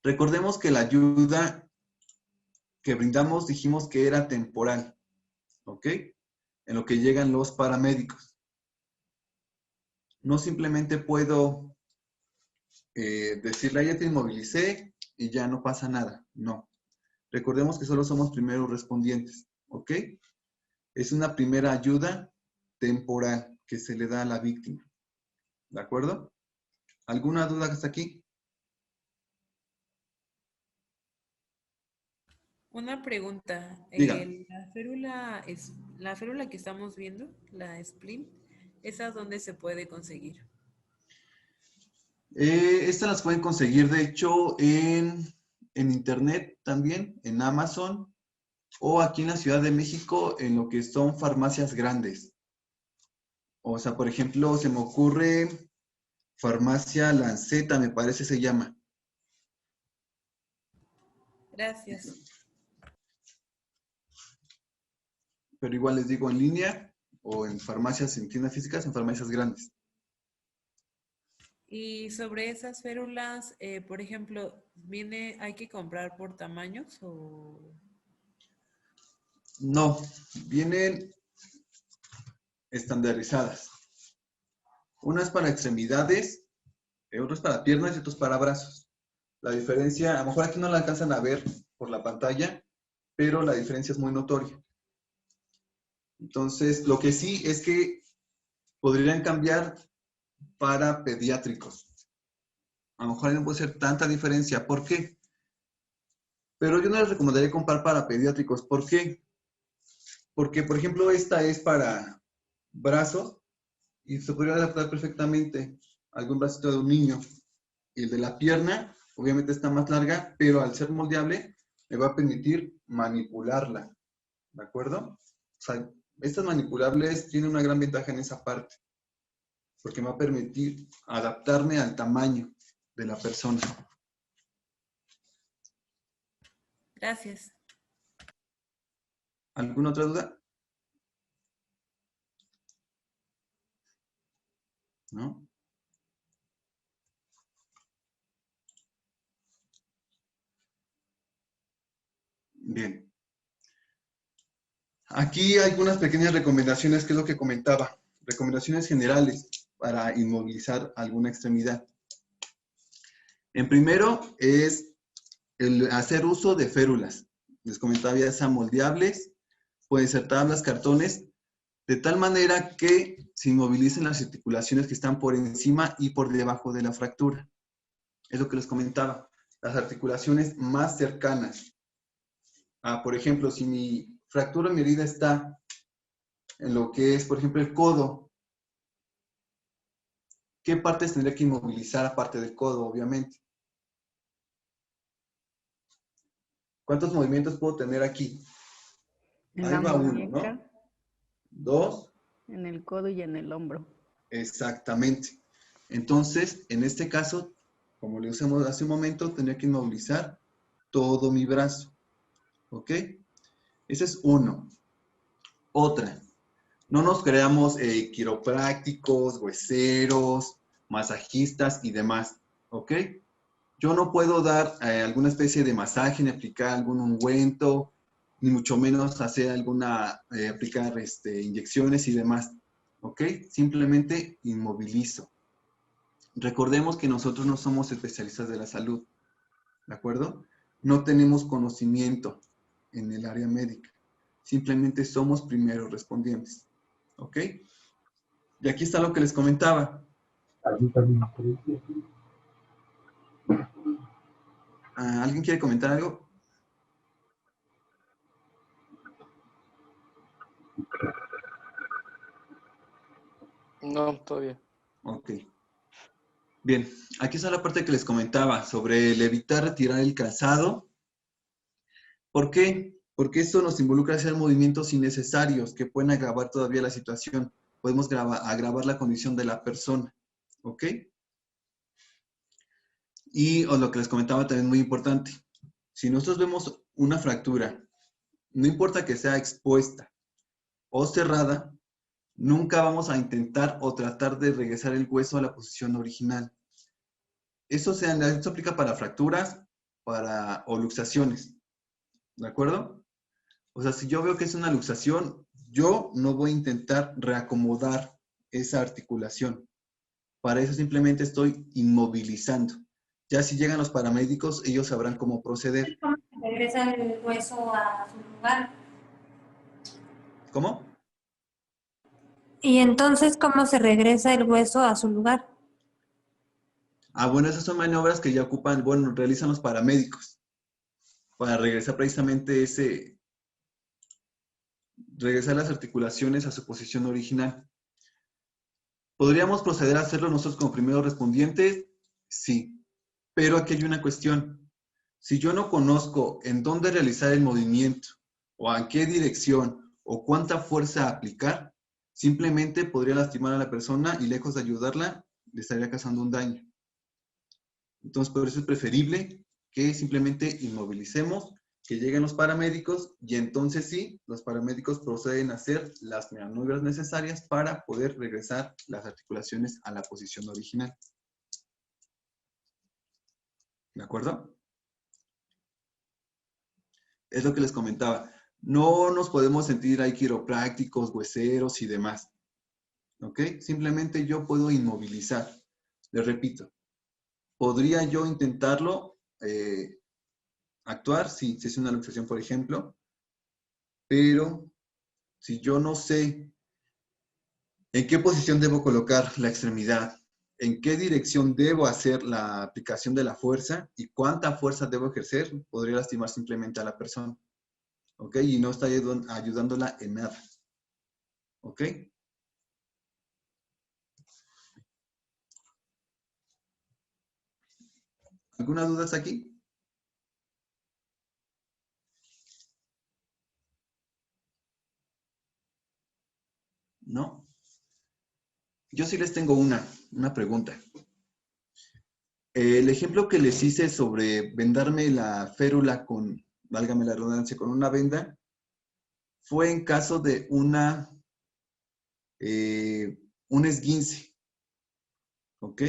Recordemos que la ayuda que brindamos dijimos que era temporal. ¿Ok? En lo que llegan los paramédicos. No simplemente puedo decirle, ya te inmovilicé y ya no pasa nada. No. Recordemos que solo somos primeros respondientes. ¿Ok? Es una primera ayuda temporal que se le da a la víctima. ¿De acuerdo? ¿Alguna duda hasta aquí? Una pregunta. Diga. La férula que estamos viendo, la splint, ¿esa dónde se puede conseguir? Estas las pueden conseguir, de hecho, en internet también, en Amazon, o aquí en la Ciudad de México, en lo que son farmacias grandes. O sea, por ejemplo, se me ocurre Farmacia Lanceta, me parece se llama. Gracias. Pero igual les digo en línea o en farmacias, en tiendas físicas, en farmacias grandes. Y sobre esas férulas, por ejemplo, ¿hay que comprar por tamaños o...? No, vienen estandarizadas. Una es para extremidades, otra es para piernas y otros para brazos. La diferencia, a lo mejor aquí no la alcanzan a ver por la pantalla, pero la diferencia es muy notoria. Entonces, lo que sí es que podrían cambiar para pediátricos. A lo mejor no puede ser tanta diferencia. ¿Por qué? Pero yo no les recomendaría comprar para pediátricos. ¿Por qué? Porque, por ejemplo, esta es para brazos y se podría adaptar perfectamente a algún bracito de un niño. Y el de la pierna, obviamente está más larga, pero al ser moldeable, me va a permitir manipularla. ¿De acuerdo? O sea, estas manipulables tienen una gran ventaja en esa parte, porque me va a permitir adaptarme al tamaño de la persona. Gracias. ¿Alguna otra duda? ¿No? Bien. Aquí hay algunas pequeñas recomendaciones, que es lo que comentaba. Recomendaciones generales para inmovilizar alguna extremidad. En primero es el hacer uso de férulas. Les comentaba ya sean moldeables, pueden ser tablas, cartones, de tal manera que se inmovilicen las articulaciones que están por encima y por debajo de la fractura. Es lo que les comentaba, las articulaciones más cercanas. Por ejemplo, si mi fractura, mi herida está en lo que es, por ejemplo, el codo, ¿qué partes tendría que inmovilizar aparte del codo, obviamente? ¿Cuántos movimientos puedo tener aquí? En Ahí la va uno, muñeca, ¿no? 2. en el codo y en el hombro. Exactamente. Entonces, en este caso, como le usamos hace un momento, tendría que inmovilizar todo mi brazo. ¿Ok? Ese es uno. Otra, no nos creamos quiroprácticos, hueseros, masajistas y demás, ¿ok? Yo no puedo dar alguna especie de masaje, ni aplicar algún ungüento, ni mucho menos hacer aplicar inyecciones y demás, ¿ok? Simplemente inmovilizo. Recordemos que nosotros no somos especialistas de la salud, ¿de acuerdo? No tenemos conocimiento en el área médica. Simplemente somos primeros respondientes, ¿ok? Y aquí está lo que les comentaba. ¿Alguien quiere comentar algo? No, todavía. Ok. Bien, aquí está la parte que les comentaba sobre el evitar retirar el calzado. ¿Por qué? Porque esto nos involucra hacer movimientos innecesarios que pueden agravar todavía la situación. Podemos agravar la condición de la persona, ¿ok? Y lo que les comentaba también muy importante. Si nosotros vemos una fractura, no importa que sea expuesta o cerrada, nunca vamos a intentar o tratar de regresar el hueso a la posición original. Esto aplica para fracturas o luxaciones, ¿de acuerdo? O sea, si yo veo que es una luxación, yo no voy a intentar reacomodar esa articulación. Para eso simplemente estoy inmovilizando. Ya si llegan los paramédicos, ellos sabrán cómo proceder. ¿Cómo se regresa el hueso a su lugar? ¿Cómo? Y entonces, ¿cómo se regresa el hueso a su lugar? Bueno, esas son maniobras que ya realizan los paramédicos para regresar precisamente regresar las articulaciones a su posición original. ¿Podríamos proceder a hacerlo nosotros como primeros respondientes? Sí, pero aquí hay una cuestión. Si yo no conozco en dónde realizar el movimiento, o a qué dirección, o cuánta fuerza aplicar, simplemente podría lastimar a la persona y lejos de ayudarla, le estaría causando un daño. Entonces, por eso es preferible que simplemente inmovilicemos, que lleguen los paramédicos y entonces sí, los paramédicos proceden a hacer las maniobras necesarias para poder regresar las articulaciones a la posición original. ¿De acuerdo? Es lo que les comentaba. No nos podemos sentir ahí quiroprácticos, hueseros y demás. ¿Ok? Simplemente yo puedo inmovilizar. Les repito, ¿podría yo intentarlo? Actuar, sí, si es una luxación, por ejemplo, pero si yo no sé en qué posición debo colocar la extremidad, en qué dirección debo hacer la aplicación de la fuerza y cuánta fuerza debo ejercer, podría lastimar simplemente a la persona, ¿ok? Y no está ayudándola en nada, ¿ok? ¿Alguna duda hasta aquí? ¿No? Yo sí les tengo una pregunta. El ejemplo que les hice sobre vendarme la férula con, válgame la redundancia, con una venda, fue en caso de un esguince, ¿ok?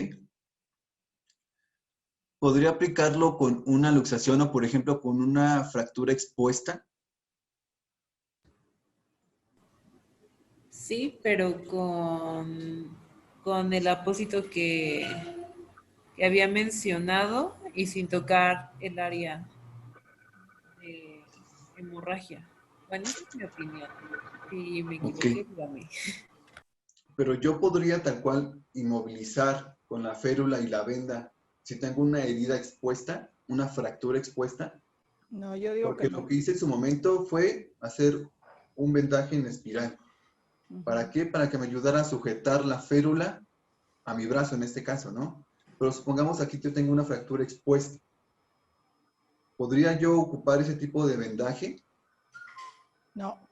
¿Podría aplicarlo con una luxación o, por ejemplo, con una fractura expuesta? Sí, pero con el apósito que había mencionado y sin tocar el área de hemorragia. Bueno, esa es mi opinión. Si me equivoqué, dígame. Pero yo podría tal cual inmovilizar con la férula y la venda si tengo una herida expuesta, una fractura expuesta. No, yo digo porque que no. lo que hice en su momento fue hacer un vendaje en espiral. ¿Para qué? Para que me ayudara a sujetar la férula a mi brazo en este caso, ¿no? Pero supongamos aquí que yo tengo una fractura expuesta. ¿Podría yo ocupar ese tipo de vendaje? No.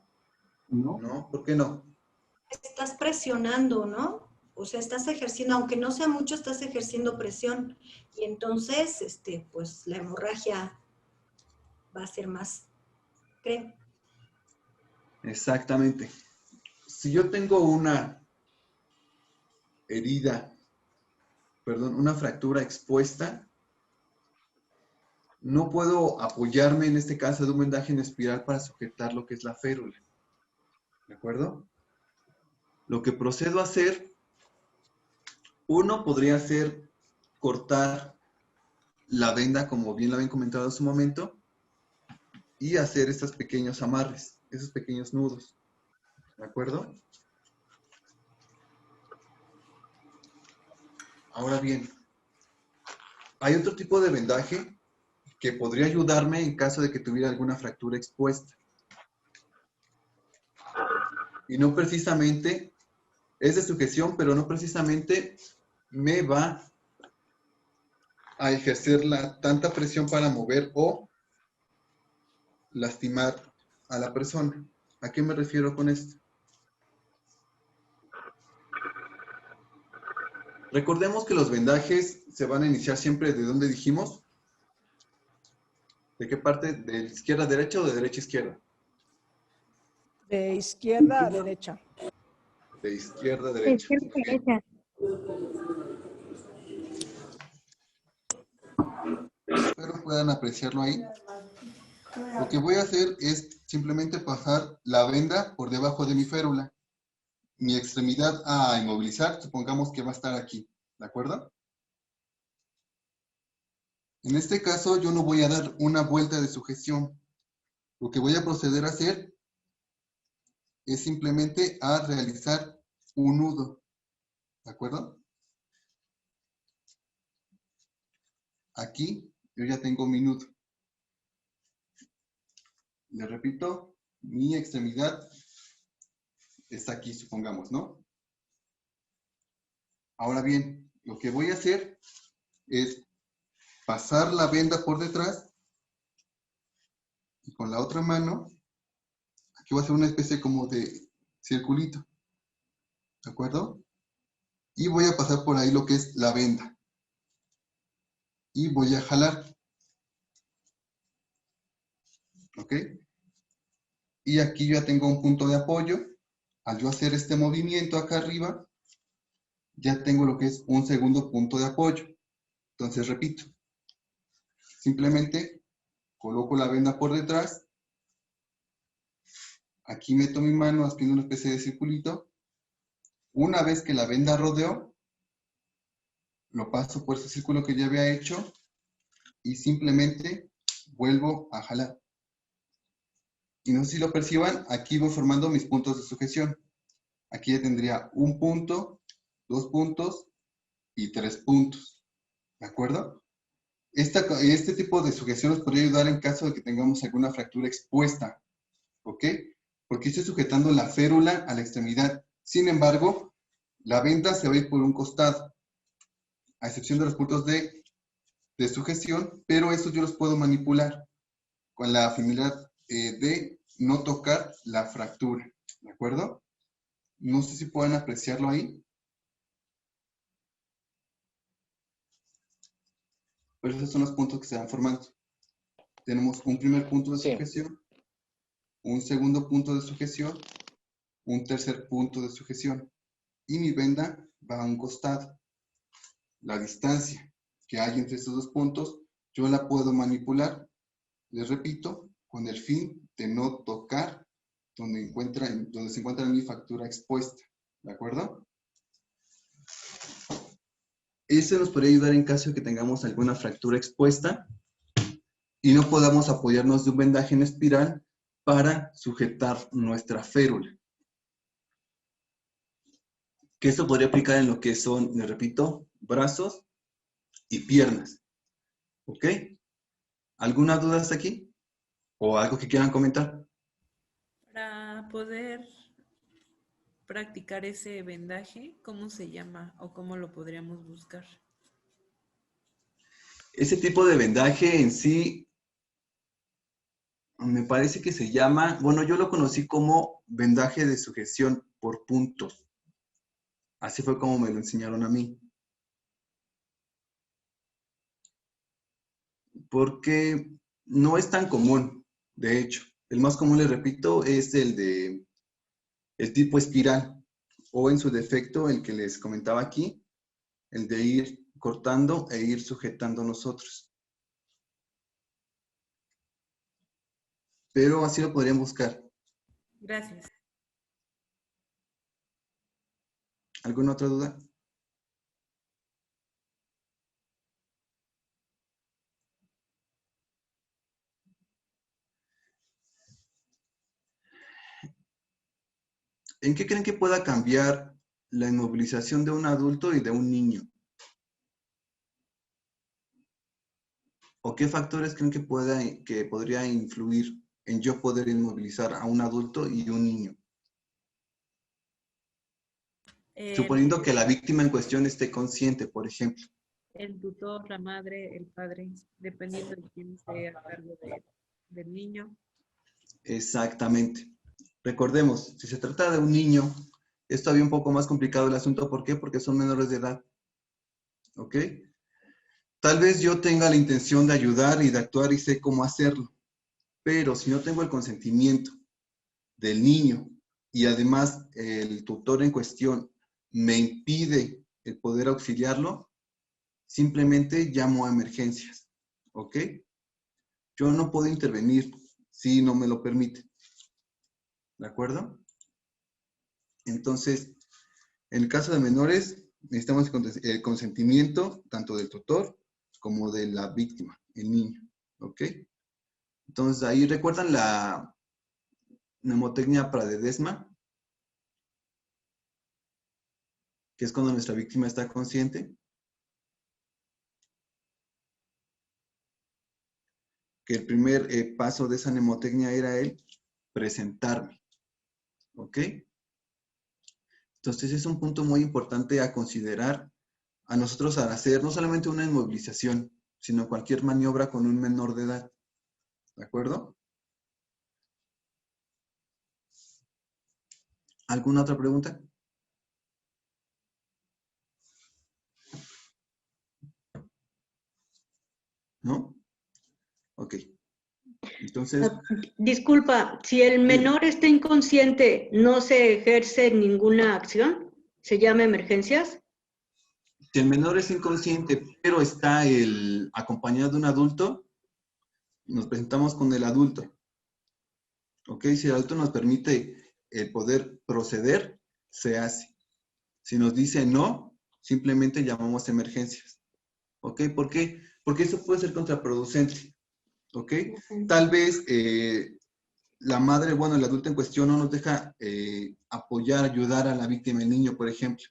¿No? ¿Por qué no? Estás presionando, ¿no? O sea, estás ejerciendo, aunque no sea mucho, estás ejerciendo presión. Y entonces, pues la hemorragia va a ser más, creo. Exactamente. Si yo tengo una herida, perdón, una fractura expuesta, no puedo apoyarme en este caso de un vendaje en espiral para sujetar lo que es la férula. ¿De acuerdo? Lo que procedo a hacer, uno podría ser cortar la venda, como bien lo habían comentado hace un momento, y hacer estos pequeños amarres, esos pequeños nudos. ¿De acuerdo? Ahora bien, hay otro tipo de vendaje que podría ayudarme en caso de que tuviera alguna fractura expuesta. Y no precisamente, es de sujeción, pero no precisamente me va a ejercer tanta presión para mover o lastimar a la persona. ¿A qué me refiero con esto? Recordemos que los vendajes se van a iniciar siempre de donde dijimos. ¿De qué parte? ¿De izquierda a derecha o de derecha a izquierda? De izquierda a derecha. De izquierda a derecha. De izquierda a derecha. Espero puedan apreciarlo ahí. Lo que voy a hacer es simplemente pasar la venda por debajo de mi férula. Mi extremidad a inmovilizar, supongamos que va a estar aquí. ¿De acuerdo? En este caso yo no voy a dar una vuelta de sujeción. Lo que voy a proceder a hacer es simplemente a realizar un nudo. ¿De acuerdo? Aquí yo ya tengo mi nudo. Le repito, mi extremidad está aquí, supongamos, ¿no? Ahora bien, lo que voy a hacer es pasar la venda por detrás y con la otra mano, aquí voy a hacer una especie como de circulito. ¿De acuerdo? Y voy a pasar por ahí lo que es la venda. Y voy a jalar. ¿Ok? Y aquí ya tengo un punto de apoyo. Al yo hacer este movimiento acá arriba, ya tengo lo que es un segundo punto de apoyo. Entonces, repito. Simplemente coloco la venda por detrás. Aquí meto mi mano haciendo una especie de circulito. Una vez que la venda rodeó, lo paso por ese círculo que ya había hecho y simplemente vuelvo a jalar. Y no sé si lo perciban, aquí voy formando mis puntos de sujeción. Aquí ya tendría un punto, 2 puntos y 3 puntos. ¿De acuerdo? Este tipo de sujeción nos podría ayudar en caso de que tengamos alguna fractura expuesta. ¿Ok? Porque estoy sujetando la férula a la extremidad. Sin embargo, la venda se va a ir por un costado, a excepción de los puntos de sujeción, pero esos yo los puedo manipular con la finalidad de no tocar la fractura. ¿De acuerdo? No sé si pueden apreciarlo ahí. Pero esos son los puntos que se van formando. Tenemos un primer punto de sujeción, un segundo punto de sujeción, un tercer punto de sujeción. Y mi venda va a un costado. La distancia que hay entre estos dos puntos, yo la puedo manipular, les repito, con el fin de no tocar donde se encuentra mi fractura expuesta. ¿De acuerdo? Eso nos podría ayudar en caso de que tengamos alguna fractura expuesta y no podamos apoyarnos de un vendaje en espiral para sujetar nuestra férula. Que esto podría aplicar en lo que son, les repito, brazos y piernas. ¿Ok? ¿Alguna duda hasta aquí? ¿O algo que quieran comentar? Para poder practicar ese vendaje, ¿cómo se llama o cómo lo podríamos buscar? Ese tipo de vendaje en sí, me parece que se llama, bueno, yo lo conocí como vendaje de sujeción por puntos. Así fue como me lo enseñaron a mí. Porque no es tan común, de hecho. El más común, le repito, es el tipo espiral, o en su defecto, el que les comentaba aquí, el de ir cortando e ir sujetando nosotros. Pero así lo podrían buscar. Gracias. ¿Alguna otra duda? ¿En qué creen que pueda cambiar la inmovilización de un adulto y de un niño? ¿O qué factores creen que podría influir en yo poder inmovilizar a un adulto y un niño? Suponiendo que la víctima en cuestión esté consciente, por ejemplo. El tutor, la madre, el padre, dependiendo de quién esté a cargo del niño. Exactamente. Recordemos, si se trata de un niño, es todavía un poco más complicado el asunto. ¿Por qué? Porque son menores de edad. ¿Ok? Tal vez yo tenga la intención de ayudar y de actuar y sé cómo hacerlo. Pero si no tengo el consentimiento del niño y además el tutor en cuestión me impide el poder auxiliarlo, simplemente llamo a emergencias. ¿Ok? Yo no puedo intervenir si no me lo permite. ¿De acuerdo? Entonces, en el caso de menores, necesitamos el consentimiento tanto del tutor como de la víctima, el niño. ¿Ok? Entonces, ahí recuerdan la mnemotecnia Pradedesma, que es cuando nuestra víctima está consciente. Que el primer paso de esa mnemotecnia era el presentarme. ¿Ok? Entonces es un punto muy importante a considerar a nosotros al hacer no solamente una inmovilización, sino cualquier maniobra con un menor de edad. ¿De acuerdo? ¿Alguna otra pregunta? ¿No? Ok. Entonces, Disculpa, si el menor está inconsciente, ¿no se ejerce ninguna acción? ¿Se llama emergencias? si el menor es inconsciente, pero está acompañado de un adulto, nos presentamos con el adulto. ¿Ok? Si el adulto nos permite el poder proceder, se hace. Si nos dice no, simplemente llamamos emergencias. ¿Ok? ¿Por qué? Porque eso puede ser contraproducente. ¿Ok? Tal vez la madre, bueno, el adulto en cuestión no nos deja apoyar, ayudar a la víctima, el niño, por ejemplo.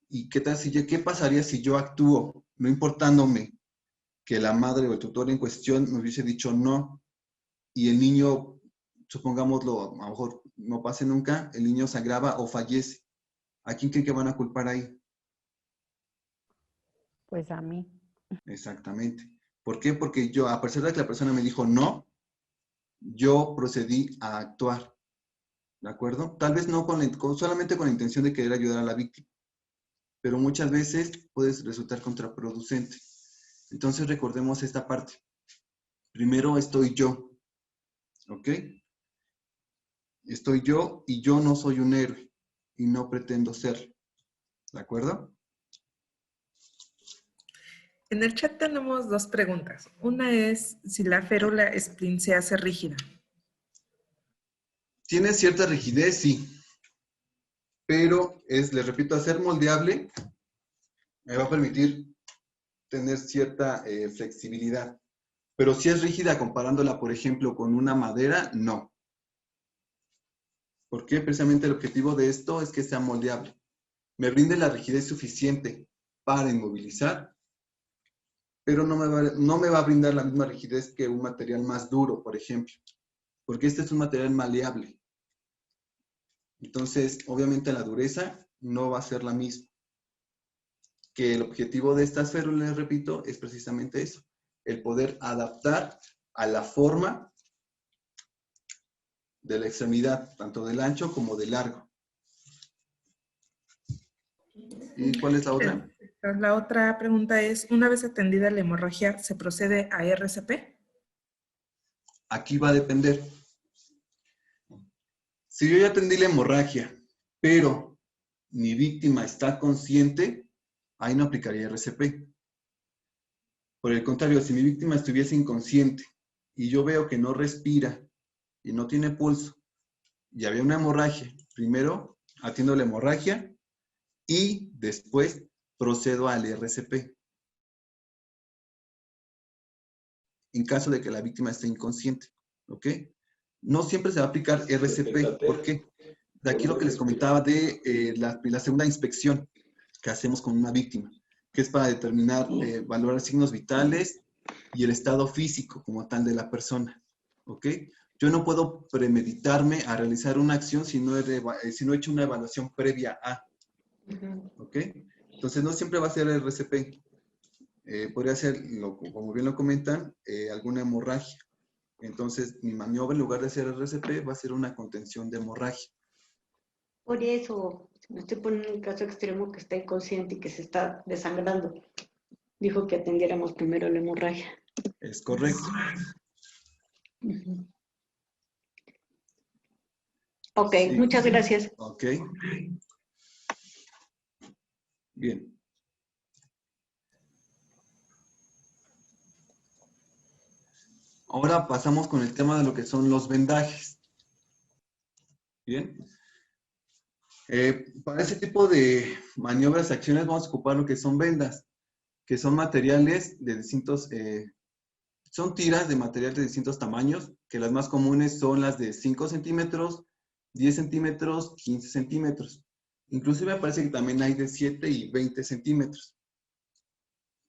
¿Y qué tal qué pasaría si yo actúo, no importándome que la madre o el tutor en cuestión me hubiese dicho no, y el niño, supongámoslo, a lo mejor no pase nunca, el niño se agrava o fallece? ¿A quién creen que van a culpar ahí? Pues a mí. Exactamente. ¿Por qué? Porque yo, a pesar de que la persona me dijo no, yo procedí a actuar. ¿De acuerdo? Tal vez no solamente con la intención de querer ayudar a la víctima, pero muchas veces puede resultar contraproducente. Entonces recordemos esta parte. Primero estoy yo. ¿Ok? Estoy yo y yo no soy un héroe y no pretendo serlo. ¿De acuerdo? En el chat tenemos dos preguntas. Una es si la férula spleen se hace rígida. Tiene cierta rigidez, sí. Pero les repito, hacer moldeable me va a permitir tener cierta flexibilidad. Pero si es rígida comparándola, por ejemplo, con una madera, no. ¿Por qué? Precisamente el objetivo de esto es que sea moldeable. Me brinde la rigidez suficiente para inmovilizar, pero no me va a brindar la misma rigidez que un material más duro, por ejemplo. Porque este es un material maleable. Entonces, obviamente la dureza no va a ser la misma. Que el objetivo de estas férulas, repito, es precisamente eso. El poder adaptar a la forma de la extremidad, tanto del ancho como del largo. ¿Y cuál es la otra? La otra pregunta es, una vez atendida la hemorragia, ¿se procede a RCP? Aquí va a depender. Si yo ya atendí la hemorragia, pero mi víctima está consciente, ahí no aplicaría RCP. Por el contrario, si mi víctima estuviese inconsciente y yo veo que no respira y no tiene pulso y había una hemorragia, primero atiendo la hemorragia y después procedo al RCP. En caso de que la víctima esté inconsciente, ¿ok? No siempre se va a aplicar RCP. ¿Por qué? De aquí lo que les comentaba de la segunda inspección que hacemos con una víctima, que es para determinar, valorar signos vitales y el estado físico como tal de la persona, ¿ok? Yo no puedo premeditarme a realizar una acción si no he hecho una evaluación previa a, ¿ok? Entonces no siempre va a ser RCP. Podría ser, como bien lo comentan, alguna hemorragia. Entonces, mi maniobra en lugar de ser RCP va a ser una contención de hemorragia. Por eso, me estoy poniendo en un caso extremo que está inconsciente y que se está desangrando. Dijo que atendiéramos primero la hemorragia. Es correcto. Ok, sí. Muchas gracias. Ok. Bien. Ahora pasamos con el tema de lo que son los vendajes. Bien. Para ese tipo de maniobras, acciones, vamos a ocupar lo que son vendas, que son materiales de distintos, son tiras de material de distintos tamaños, que las más comunes son las de 5 centímetros, 10 centímetros, 15 centímetros. Inclusive me parece que también hay de 7 y 20 centímetros.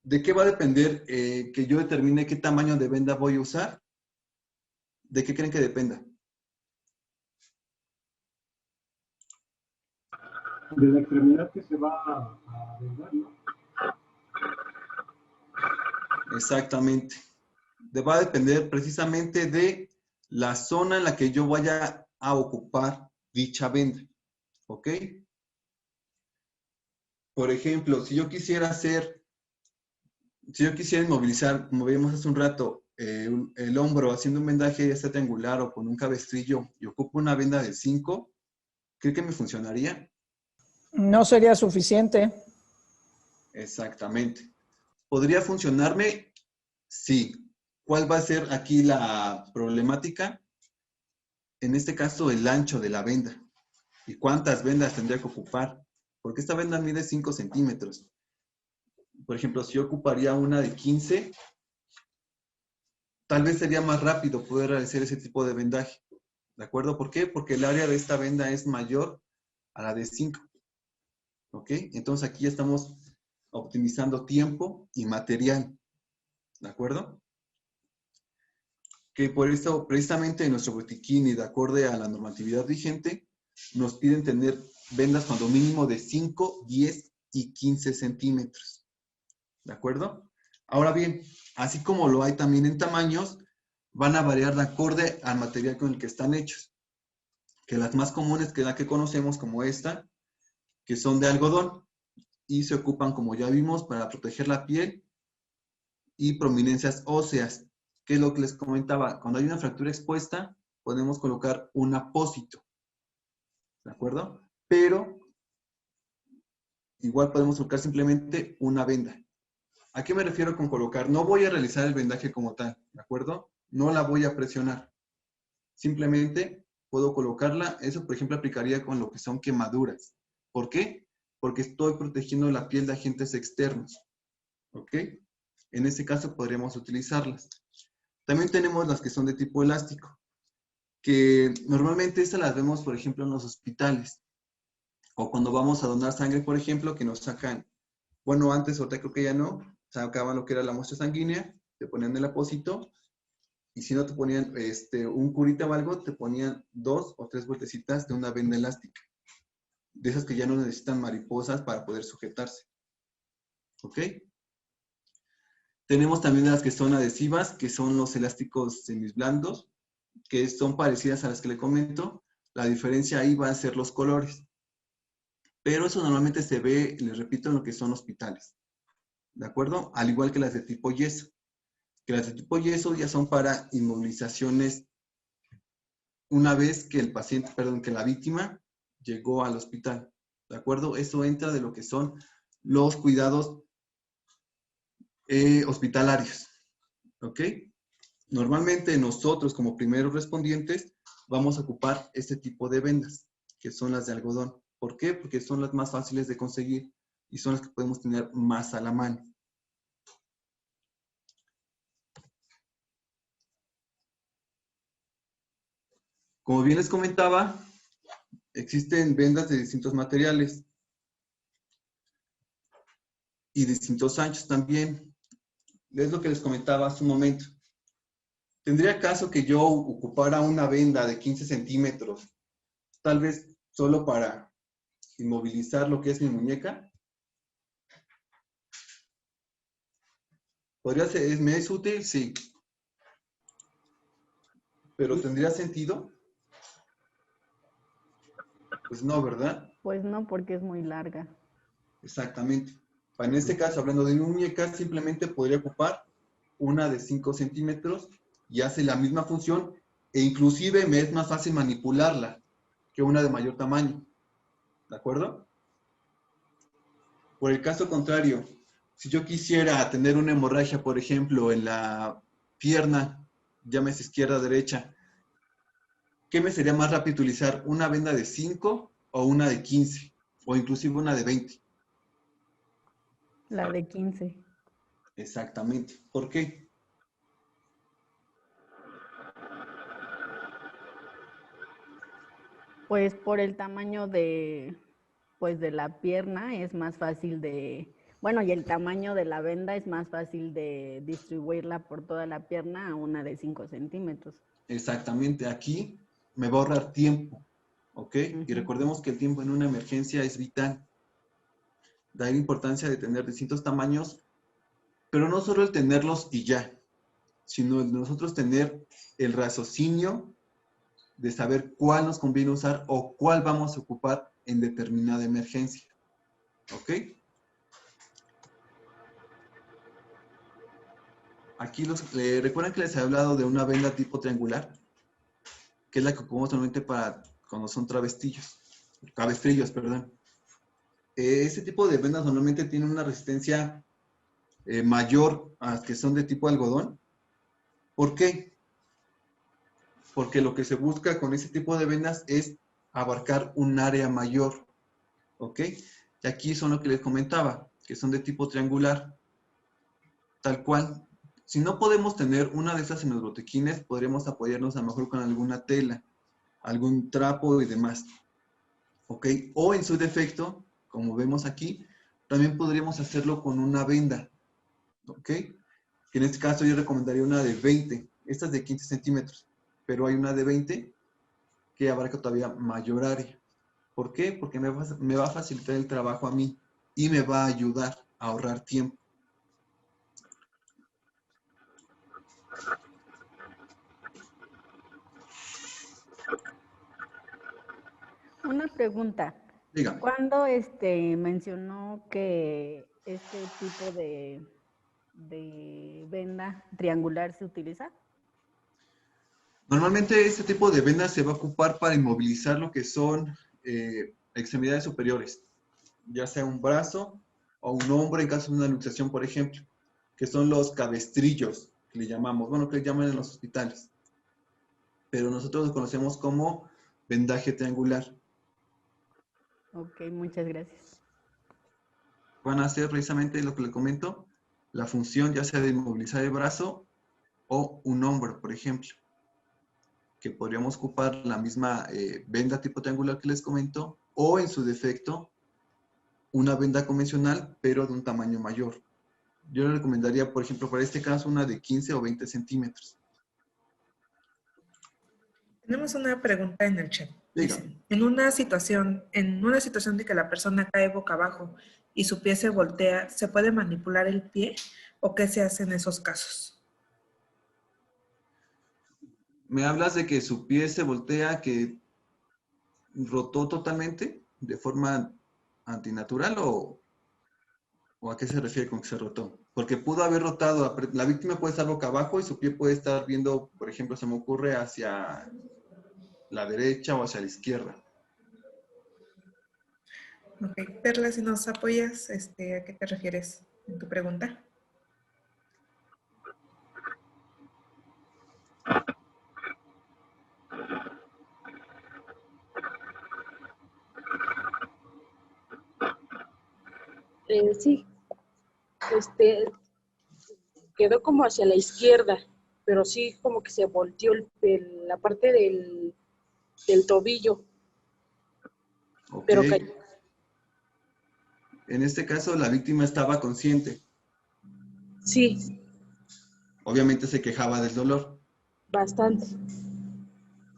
¿De qué va a depender que yo determine qué tamaño de venda voy a usar? ¿De qué creen que dependa? De la extremidad que se va a vendar, ¿no? Exactamente. Va a depender precisamente de la zona en la que yo vaya a ocupar dicha venda. ¿Ok? Por ejemplo, si yo quisiera inmovilizar, como vimos hace un rato, el hombro haciendo un vendaje ya sea triangular o con un cabestrillo y ocupo una venda de 5, ¿cree que me funcionaría? No sería suficiente. Exactamente. ¿Podría funcionarme? Sí. ¿Cuál va a ser aquí la problemática? En este caso, el ancho de la venda. ¿Y cuántas vendas tendría que ocupar? Porque esta venda mide 5 centímetros. Por ejemplo, si yo ocuparía una de 15, tal vez sería más rápido poder realizar ese tipo de vendaje. ¿De acuerdo? ¿Por qué? Porque el área de esta venda es mayor a la de 5. ¿Ok? Entonces aquí ya estamos optimizando tiempo y material. ¿De acuerdo? Que por esto, precisamente en nuestro botiquín y de acuerdo a la normatividad vigente, nos piden tener vendas cuando mínimo de 5, 10 y 15 centímetros. ¿De acuerdo? Ahora bien, así como lo hay también en tamaños, van a variar de acorde al material con el que están hechos. Que las más comunes que la que conocemos como esta, que son de algodón y se ocupan, como ya vimos, para proteger la piel y prominencias óseas, que es lo que les comentaba. Cuando hay una fractura expuesta, podemos colocar un apósito. ¿De acuerdo? Pero igual podemos colocar simplemente una venda. ¿A qué me refiero con colocar? No voy a realizar el vendaje como tal, ¿de acuerdo? No la voy a presionar. Simplemente puedo colocarla. Eso, por ejemplo, aplicaría con lo que son quemaduras. ¿Por qué? Porque estoy protegiendo la piel de agentes externos. ¿Ok? En este caso podríamos utilizarlas. También tenemos las que son de tipo elástico, que normalmente estas las vemos, por ejemplo, en los hospitales. O cuando vamos a donar sangre, por ejemplo, que nos sacan, bueno, antes, ahorita creo que ya no, sacaban lo que era la muestra sanguínea, te ponían el apósito, y si no te ponían un curita o algo, te ponían 2 o 3 vueltecitas de una venda elástica. De esas que ya no necesitan mariposas para poder sujetarse. ¿Ok? Tenemos también las que son adhesivas, que son los elásticos semiblandos, que son parecidas a las que le comento. La diferencia ahí va a ser los colores. Pero eso normalmente se ve, les repito, en lo que son hospitales. ¿De acuerdo? Al igual que las de tipo yeso. Que las de tipo yeso ya son para inmovilizaciones una vez que el paciente, perdón, que la víctima llegó al hospital. ¿De acuerdo? Eso entra de lo que son los cuidados hospitalarios. ¿Ok? Normalmente nosotros como primeros respondientes vamos a ocupar este tipo de vendas, que son las de algodón. ¿Por qué? Porque son las más fáciles de conseguir y son las que podemos tener más a la mano. Como bien les comentaba, existen vendas de distintos materiales y distintos anchos también. Es lo que les comentaba hace un momento. ¿Tendría caso que yo ocupara una venda de 15 centímetros, tal vez solo para inmovilizar lo que es mi muñeca? ¿Podría ser, me es útil? Sí. ¿Pero tendría sentido? Pues no, ¿verdad? Pues no, porque es muy larga. Exactamente. En este caso, hablando de mi muñeca, simplemente podría ocupar una de 5 centímetros y hace la misma función e inclusive me es más fácil manipularla que una de mayor tamaño. ¿De acuerdo? Por el caso contrario, si yo quisiera tener una hemorragia, por ejemplo, en la pierna, llámese izquierda o derecha, ¿qué me sería más rápido utilizar? ¿Una venda de 5 o una de 15? O inclusive una de 20. La de 15. Exactamente. ¿Por qué? Pues por el tamaño pues de la pierna es más fácil de, bueno, y el tamaño de la venda es más fácil de distribuirla por toda la pierna a una de 5 centímetros. Exactamente. Aquí me va a ahorrar tiempo. ¿Ok? Y recordemos que el tiempo en una emergencia es vital. Da la importancia de tener distintos tamaños, pero no solo el tenerlos y ya, sino el nosotros tener el raciocinio de saber cuál nos conviene usar o cuál vamos a ocupar en determinada emergencia. ¿Ok? Aquí recuerdan que les he hablado de una venda tipo triangular, que es la que ocupamos normalmente para cuando son cabestrillos, perdón. Ese tipo de vendas normalmente tienen una resistencia mayor a que son de tipo algodón. ¿Por qué? Porque lo que se busca con ese tipo de vendas es abarcar un área mayor. ¿Ok? Y aquí son lo que les comentaba, que son de tipo triangular. Tal cual. Si no podemos tener una de esas en los botequines, podríamos apoyarnos a lo mejor con alguna tela, algún trapo y demás. ¿Ok? O en su defecto, como vemos aquí, también podríamos hacerlo con una venda. ¿Ok? Que en este caso yo recomendaría una de 20. Esta es de 15 centímetros. Pero hay una de 20 que abarca todavía mayor área. ¿Por qué? Porque me va a facilitar el trabajo a mí y me va a ayudar a ahorrar tiempo. Una pregunta. Dígame. ¿Cuándo mencionó que este tipo de venda triangular se utiliza? Normalmente este tipo de venda se va a ocupar para inmovilizar lo que son extremidades superiores, ya sea un brazo o un hombro en caso de una luxación, por ejemplo, que son los cabestrillos, que le llamamos, bueno, que le llaman en los hospitales. Pero nosotros los conocemos como vendaje triangular. Ok, muchas gracias. Van a hacer precisamente lo que le comento, la función ya sea de inmovilizar el brazo o un hombro, por ejemplo, que podríamos ocupar la misma venda tipo triangular que les comento, o en su defecto, una venda convencional, pero de un tamaño mayor. Yo le recomendaría, por ejemplo, para este caso, una de 15 o 20 centímetros. Tenemos una pregunta en el chat. Diga. Dice, en una situación de que la persona cae boca abajo y su pie se voltea, ¿se puede manipular el pie? ¿O qué se hace en esos casos? ¿Me hablas de que su pie se voltea, que rotó totalmente de forma antinatural o a qué se refiere con que se rotó? Porque pudo haber rotado, la víctima puede estar boca abajo y su pie puede estar viendo, por ejemplo, se me ocurre hacia la derecha o hacia la izquierda. Ok, Perla, si nos apoyas, ¿a qué te refieres en tu pregunta? Sí, quedó como hacia la izquierda, pero sí como que se volteó la parte del tobillo. Ok. Pero cayó. En este caso, la víctima estaba consciente. Sí, Obviamente se quejaba del dolor. bastante.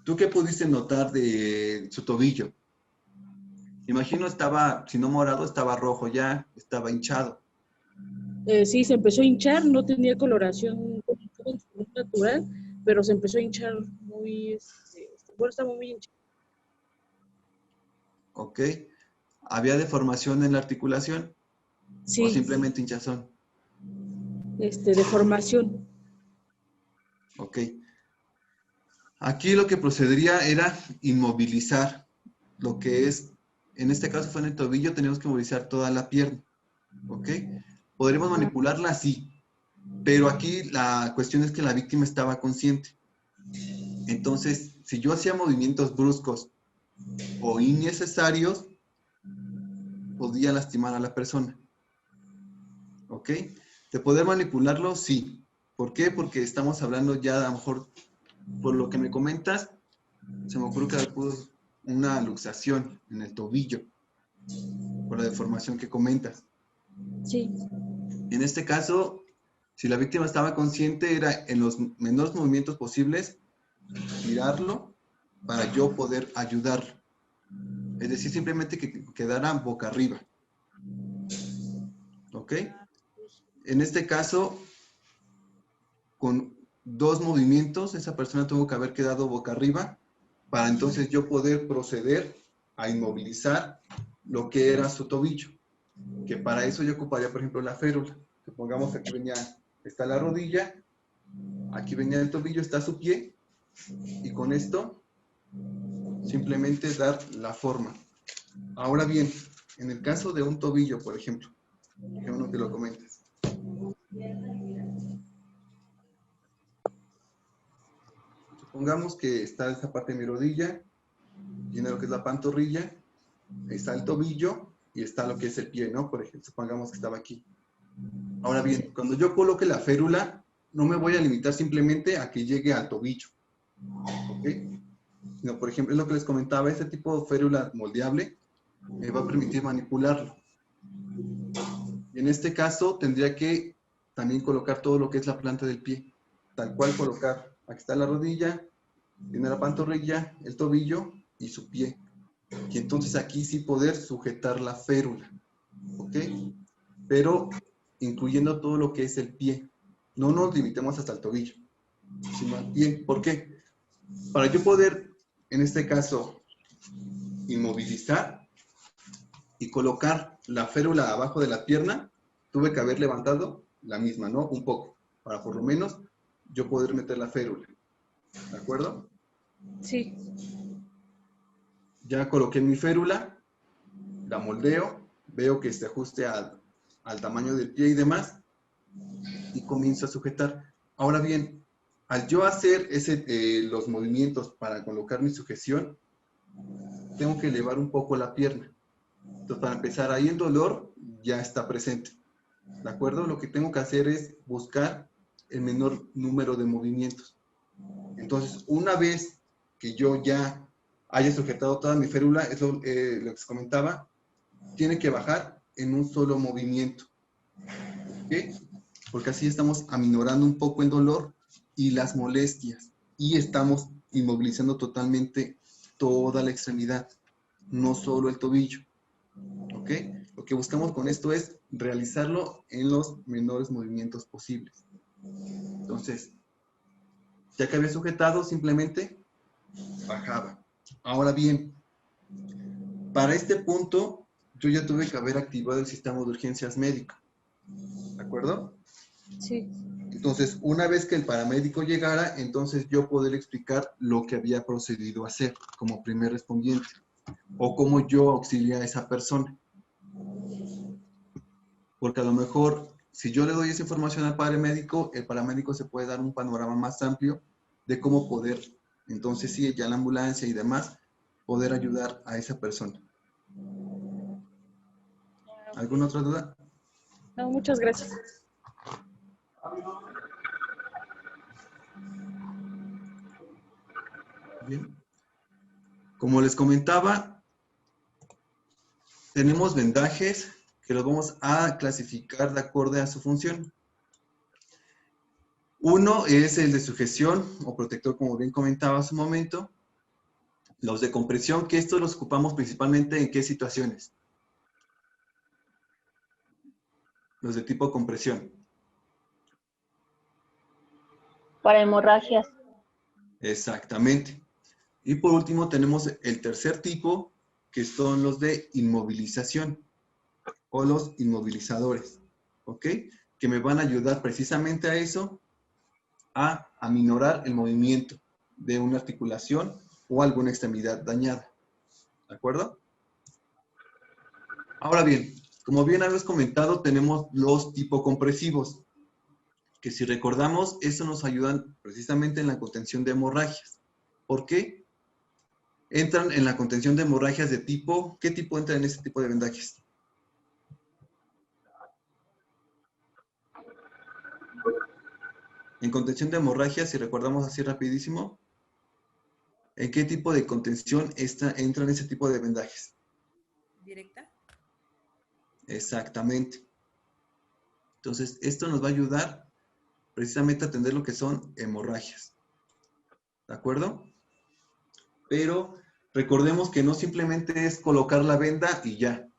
¿Tú qué pudiste notar de su tobillo? Imagino estaba, si no morado, estaba rojo ya, estaba hinchado. Sí, se empezó a hinchar, no tenía coloración natural, pero se empezó a hinchar muy, bueno, estaba muy hinchado. ¿Ok? ¿Había deformación en la articulación? Sí. ¿O simplemente hinchazón? Deformación. Ok. Aquí lo que procedería era inmovilizar lo que es, en este caso fue en el tobillo, tenemos que movilizar toda la pierna. ¿Ok? ¿Podremos manipularla? Sí. Pero aquí la cuestión es que la víctima estaba consciente. Entonces, si yo hacía movimientos bruscos o innecesarios, podía lastimar a la persona. ¿Ok? ¿De poder manipularlo? Sí. ¿Por qué? Porque estamos hablando ya, a lo mejor, por lo que me comentas, se me ocurre que pudo una luxación en el tobillo, por la deformación que comentas. Sí. En este caso, si la víctima estaba consciente, era en los menores movimientos posibles, girarlo para yo poder ayudarlo. Es decir, simplemente que quedara boca arriba. ¿Ok? En este caso, con 2 movimientos, esa persona tuvo que haber quedado boca arriba para entonces yo poder proceder a inmovilizar lo que era su tobillo. Que para eso yo ocuparía, por ejemplo, la férula. Supongamos que aquí venía, está la rodilla, aquí venía el tobillo, está su pie, y con esto simplemente dar la forma. Ahora bien, en el caso de un tobillo, por ejemplo, que uno que lo comentes. Supongamos que está esta parte de mi rodilla, tiene lo que es la pantorrilla, está el tobillo y está lo que es el pie, ¿no? Por ejemplo, supongamos que estaba aquí. Ahora bien, cuando yo coloque la férula, no me voy a limitar simplemente a que llegue al tobillo, ¿ok? Sino, por ejemplo, es lo que les comentaba, este tipo de férula moldeable me va a permitir manipularlo. Y en este caso tendría que también colocar todo lo que es la planta del pie, tal cual colocar, aquí está la rodilla, tiene la pantorrilla, el tobillo y su pie. Y entonces aquí sí poder sujetar la férula, ¿ok? Pero incluyendo todo lo que es el pie. No nos limitemos hasta el tobillo, sino al pie. ¿Por qué? Para yo poder, en este caso, inmovilizar y colocar la férula abajo de la pierna, tuve que haber levantado la misma, ¿no? Un poco, para por lo menos yo poder meter la férula. ¿De acuerdo? Sí. Ya coloqué mi férula, la moldeo, veo que se ajuste al tamaño del pie y demás, y comienzo a sujetar. Ahora bien, al yo hacer los movimientos para colocar mi sujeción, tengo que elevar un poco la pierna. Entonces, para empezar, ahí el dolor ya está presente. ¿De acuerdo? Lo que tengo que hacer es buscar el menor número de movimientos. Entonces, una vez que yo ya haya sujetado toda mi férula, es lo que les comentaba, tiene que bajar en un solo movimiento. ¿Ok? Porque así estamos aminorando un poco el dolor y las molestias. Y estamos inmovilizando totalmente toda la extremidad, no solo el tobillo. ¿Ok? Lo que buscamos con esto es realizarlo en los menores movimientos posibles. Entonces, ya que había sujetado, simplemente bajaba. Ahora bien, para este punto, yo ya tuve que haber activado el sistema de urgencias médico. ¿De acuerdo? Sí. Entonces, una vez que el paramédico llegara, entonces yo poder explicar lo que había procedido a hacer como primer respondiente o cómo yo auxilié a esa persona. Porque a lo mejor, si yo le doy esa información al paramédico, el paramédico se puede dar un panorama más amplio de cómo poder, entonces sí, ya la ambulancia y demás, poder ayudar a esa persona. ¿Alguna otra duda? No, muchas gracias. Bien. Como les comentaba, tenemos vendajes que los vamos a clasificar de acuerdo a su función. Uno es el de sujeción o protector, como bien comentaba hace un momento. Los de compresión, que estos los ocupamos principalmente en qué situaciones. Los de tipo compresión. Para hemorragias. Exactamente. Y por último tenemos el tercer tipo, que son los de inmovilización o los inmovilizadores, ¿ok? Que me van a ayudar precisamente a eso, a aminorar el movimiento de una articulación o alguna extremidad dañada, ¿de acuerdo? Ahora bien, como bien habéis comentado, tenemos los tipocompresivos, que si recordamos, eso nos ayudan precisamente en la contención de hemorragias. ¿Por qué? Entran en la contención de hemorragias de tipo, ¿qué tipo entra en este tipo de vendajes? En contención de hemorragias, si recordamos así rapidísimo, ¿en qué tipo de contención entra en ese tipo de vendajes? ¿Directa? Exactamente. Entonces, esto nos va a ayudar precisamente a atender lo que son hemorragias. ¿De acuerdo? Pero recordemos que no simplemente es colocar la venda y ya.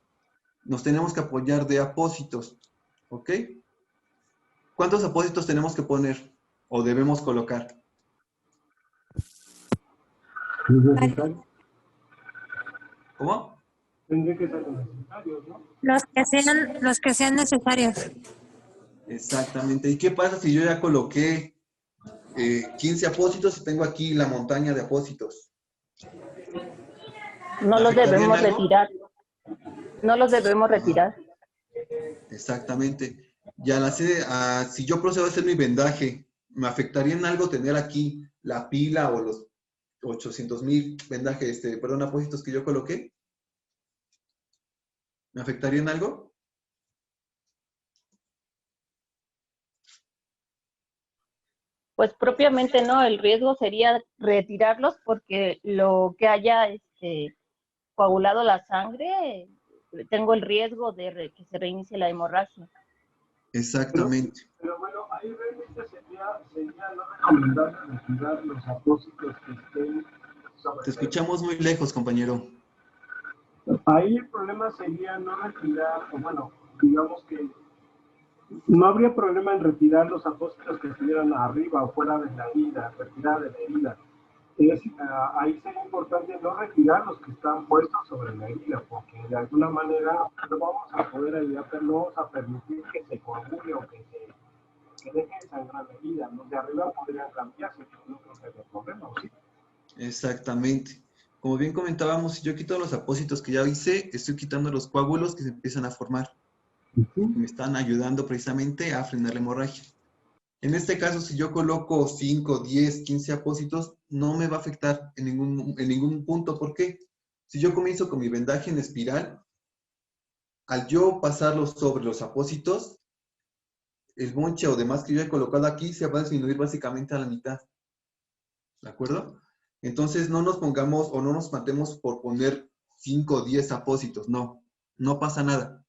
Nos tenemos que apoyar de apósitos. ¿Ok? ¿Cuántos apósitos tenemos que poner o debemos colocar? ¿Cómo? Tendría que ser necesarios, ¿no? Los que sean necesarios. Exactamente. ¿Y qué pasa si yo ya coloqué 15 apósitos y tengo aquí la montaña de apósitos? No los debemos retirar. No los debemos retirar. Exactamente. Y si yo procedo a hacer mi vendaje, ¿me afectaría en algo tener aquí la pila o los 800,000 vendajes, apósitos que yo coloqué? ¿Me afectaría en algo? Pues propiamente no, el riesgo sería retirarlos porque lo que haya coagulado la sangre, tengo el riesgo de que se reinicie la hemorragia. Exactamente. Pero bueno, ahí realmente sería no recomendable retirar los apósitos que estén sobre. Te escuchamos muy lejos, compañero. Ahí el problema sería no retirar, o bueno, digamos que no habría problema en retirar los apósitos que estuvieran arriba o fuera de la herida, retirada de la herida. Ahí sería importante no retirar los que están puestos sobre la herida, porque de alguna manera no vamos a poder ayudar, pero no vamos a permitir que se coagule o que deje de sangrar la herida. Los de arriba podrían cambiarse, pero no creo que haya problema, ¿o sí? Exactamente. Como bien comentábamos, si yo quito los apósitos que ya hice, estoy quitando los coágulos que se empiezan a formar. Me están ayudando precisamente a frenar la hemorragia. En este caso, si yo coloco 5, 10, 15 apósitos, no me va a afectar en ningún punto. ¿Por qué? Si yo comienzo con mi vendaje en espiral, al yo pasarlo sobre los apósitos, el bonche o demás que yo he colocado aquí se va a disminuir básicamente a la mitad. ¿De acuerdo? Entonces, no nos pongamos o no nos matemos por poner 5 o 10 apósitos. No, no pasa nada.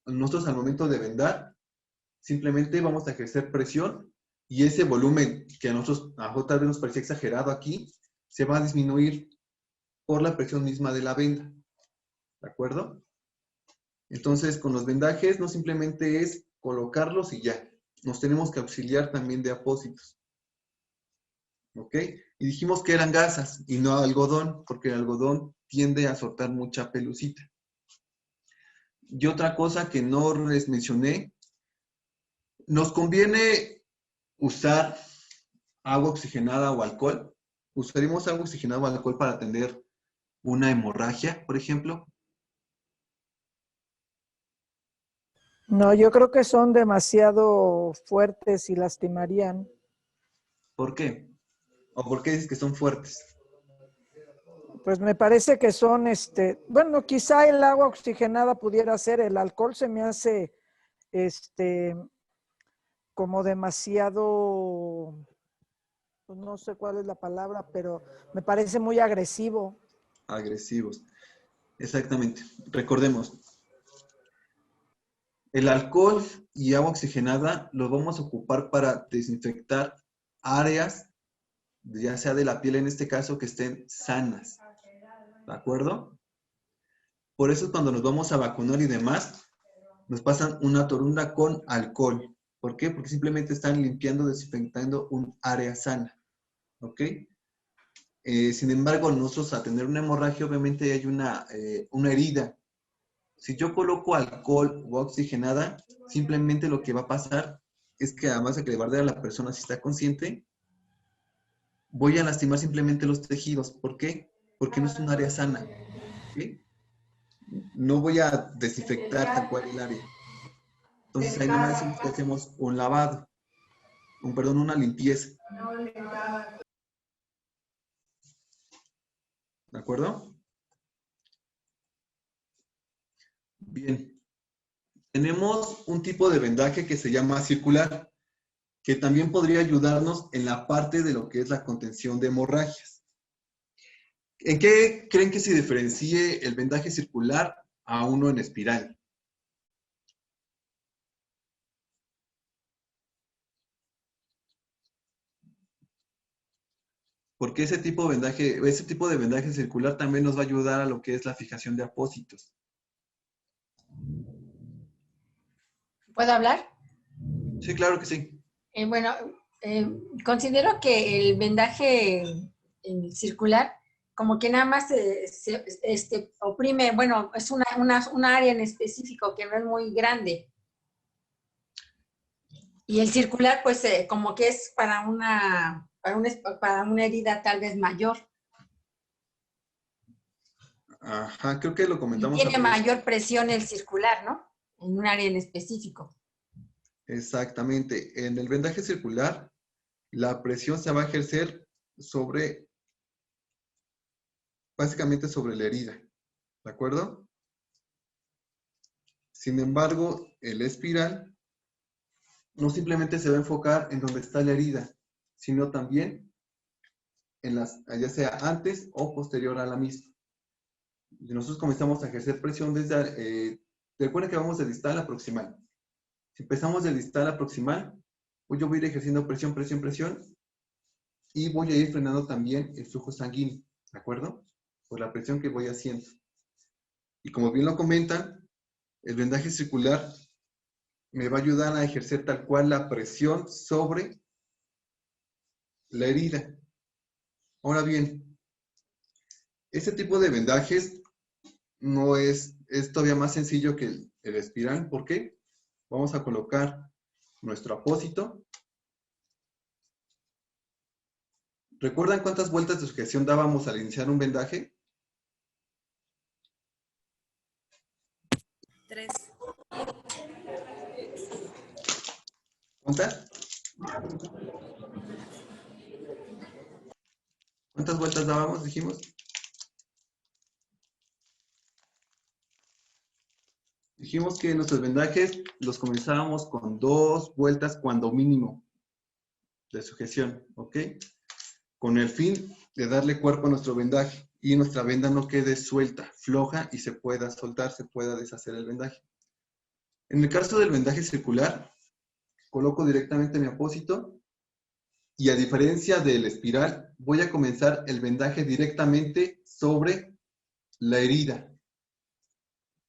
Nosotros al momento de vendar, simplemente vamos a ejercer presión y ese volumen que a nosotros tal vez nos parecía exagerado aquí, se va a disminuir por la presión misma de la venda. ¿De acuerdo? Entonces, con los vendajes no simplemente es colocarlos y ya. Nos tenemos que auxiliar también de apósitos. ¿Ok? Y dijimos que eran gasas y no algodón, porque el algodón tiende a soltar mucha pelucita. Y otra cosa que no les mencioné, ¿Nos conviene usar agua oxigenada o alcohol? ¿Usaríamos agua oxigenada o alcohol para atender una hemorragia, por ejemplo? No, yo creo que son demasiado fuertes y lastimarían. ¿Por qué? ¿O por qué dices que son fuertes? Pues me parece que son, bueno, quizá el agua oxigenada pudiera ser, el alcohol se me hace, como demasiado, pues no sé cuál es la palabra, pero me parece muy agresivo. Agresivos. Exactamente. Recordemos, el alcohol y agua oxigenada los vamos a ocupar para desinfectar áreas, ya sea de la piel en este caso, que estén sanas. ¿De acuerdo? Por eso cuando nos vamos a vacunar y demás, nos pasan una torunda con alcohol. ¿Por qué? Porque simplemente están limpiando, desinfectando un área sana. ¿Ok? Sin embargo, nosotros a tener una hemorragia, obviamente hay una herida. Si yo coloco alcohol o oxigenada, simplemente lo que va a pasar es que además de que le va a arder a la persona si está consciente, voy a lastimar simplemente los tejidos. ¿Por qué? Porque no es un área sana. ¿Sí? No voy a desinfectar tal cual el área. Entonces ahí nomás decimos que hacemos un lavado, una limpieza. ¿De acuerdo? Bien. Tenemos un tipo de vendaje que se llama circular, que también podría ayudarnos en la parte de lo que es la contención de hemorragias. ¿En qué creen que se diferencie el vendaje circular a uno en espiral? Porque ese tipo de vendaje circular también nos va a ayudar a lo que es la fijación de apósitos. ¿Puedo hablar? Sí, claro que sí. Considero que el vendaje circular como que nada más oprime, bueno, es una área en específico que no es muy grande. Y el circular, pues, como que es para una herida tal vez mayor. Ajá, creo que lo comentamos. Tiene mayor presión el circular, ¿no? En un área en específico. Exactamente. En el vendaje circular, la presión se va a ejercer básicamente sobre la herida. ¿De acuerdo? Sin embargo, el espiral no simplemente se va a enfocar en donde está la herida, sino también ya sea antes o posterior a la misma. Nosotros comenzamos a ejercer presión recuerden que vamos de distal a proximal. Si empezamos de distal a proximal, pues yo voy a ir ejerciendo presión, presión, presión, y voy a ir frenando también el flujo sanguíneo, ¿de acuerdo? Por la presión que voy haciendo. Y como bien lo comentan, el vendaje circular me va a ayudar a ejercer tal cual la presión sobre la herida. Ahora bien, este tipo de vendajes no es todavía más sencillo que el espiral. ¿Por qué? Vamos a colocar nuestro apósito. ¿Recuerdan cuántas vueltas de sujeción dábamos al iniciar un vendaje? 3. ¿Cuántas? ¿Cuántas vueltas dábamos, dijimos? Dijimos que nuestros vendajes los comenzábamos con 2 vueltas cuando mínimo de sujeción, ¿ok? Con el fin de darle cuerpo a nuestro vendaje y nuestra venda no quede suelta, floja y se pueda soltar, se pueda deshacer el vendaje. En el caso del vendaje circular, coloco directamente mi apósito y a diferencia del espiral, voy a comenzar el vendaje directamente sobre la herida.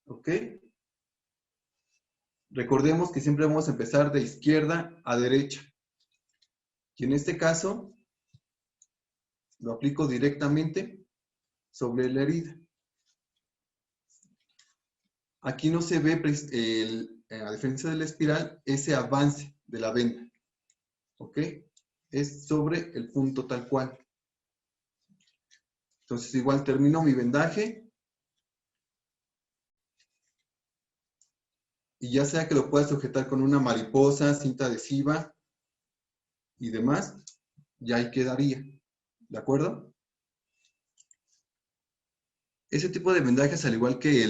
¿Ok? Recordemos que siempre vamos a empezar de izquierda a derecha. Y en este caso, lo aplico directamente sobre la herida. Aquí no se ve, a diferencia del espiral, ese avance. de la venda. ¿Ok? Es sobre el punto tal cual. Entonces igual termino mi vendaje. Y ya sea que lo pueda sujetar con una mariposa, cinta adhesiva y demás, ya ahí quedaría. ¿De acuerdo? Ese tipo de vendajes, al igual que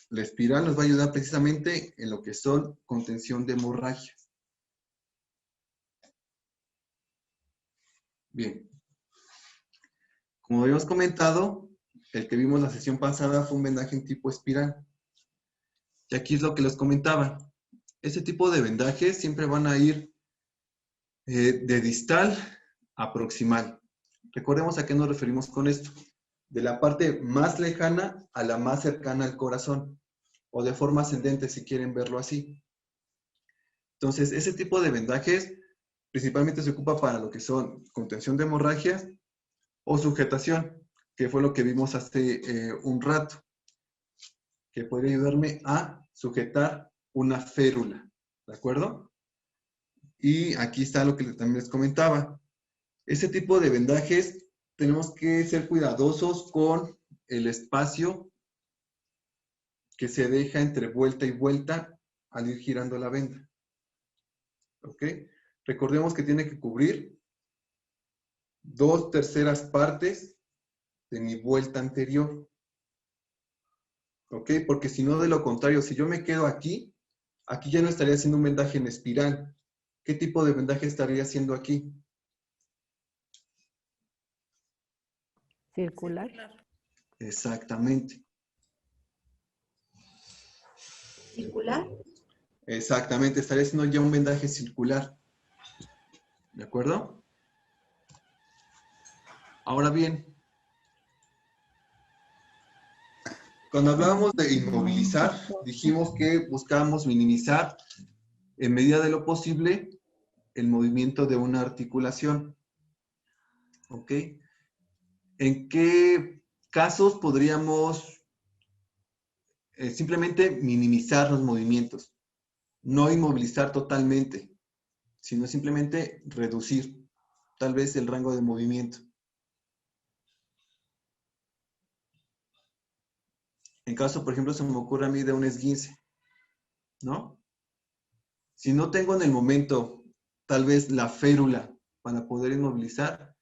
la espiral, nos va a ayudar precisamente en lo que son contención de hemorragias. Bien. Como habíamos comentado, el que vimos la sesión pasada fue un vendaje en tipo espiral. Y aquí es lo que les comentaba. Ese tipo de vendajes siempre van a ir de distal a proximal. Recordemos a qué nos referimos con esto. De la parte más lejana a la más cercana al corazón. O de forma ascendente, si quieren verlo así. Entonces, ese tipo de vendajes principalmente se ocupa para lo que son contención de hemorragias o sujetación, que fue lo que vimos hace un rato, que puede ayudarme a sujetar una férula, ¿de acuerdo? Y aquí está lo que también les comentaba. Ese tipo de vendajes tenemos que ser cuidadosos con el espacio que se deja entre vuelta y vuelta al ir girando la venda. ¿Ok? Recordemos que tiene que cubrir 2/3 partes de mi vuelta anterior. ¿Ok? Porque si no, de lo contrario, si yo me quedo aquí, aquí ya no estaría haciendo un vendaje en espiral. ¿Qué tipo de vendaje estaría haciendo aquí? Circular. Exactamente. ¿Circular? Exactamente, estaría haciendo ya un vendaje circular. ¿De acuerdo? Ahora bien, cuando hablábamos de inmovilizar, dijimos que buscábamos minimizar en medida de lo posible el movimiento de una articulación. ¿Ok? ¿En qué casos podríamos simplemente minimizar los movimientos? No inmovilizar totalmente, sino simplemente reducir tal vez el rango de movimiento. En caso, por ejemplo, se me ocurre a mí de un esguince, ¿no? Si no tengo en el momento tal vez la férula para poder inmovilizar,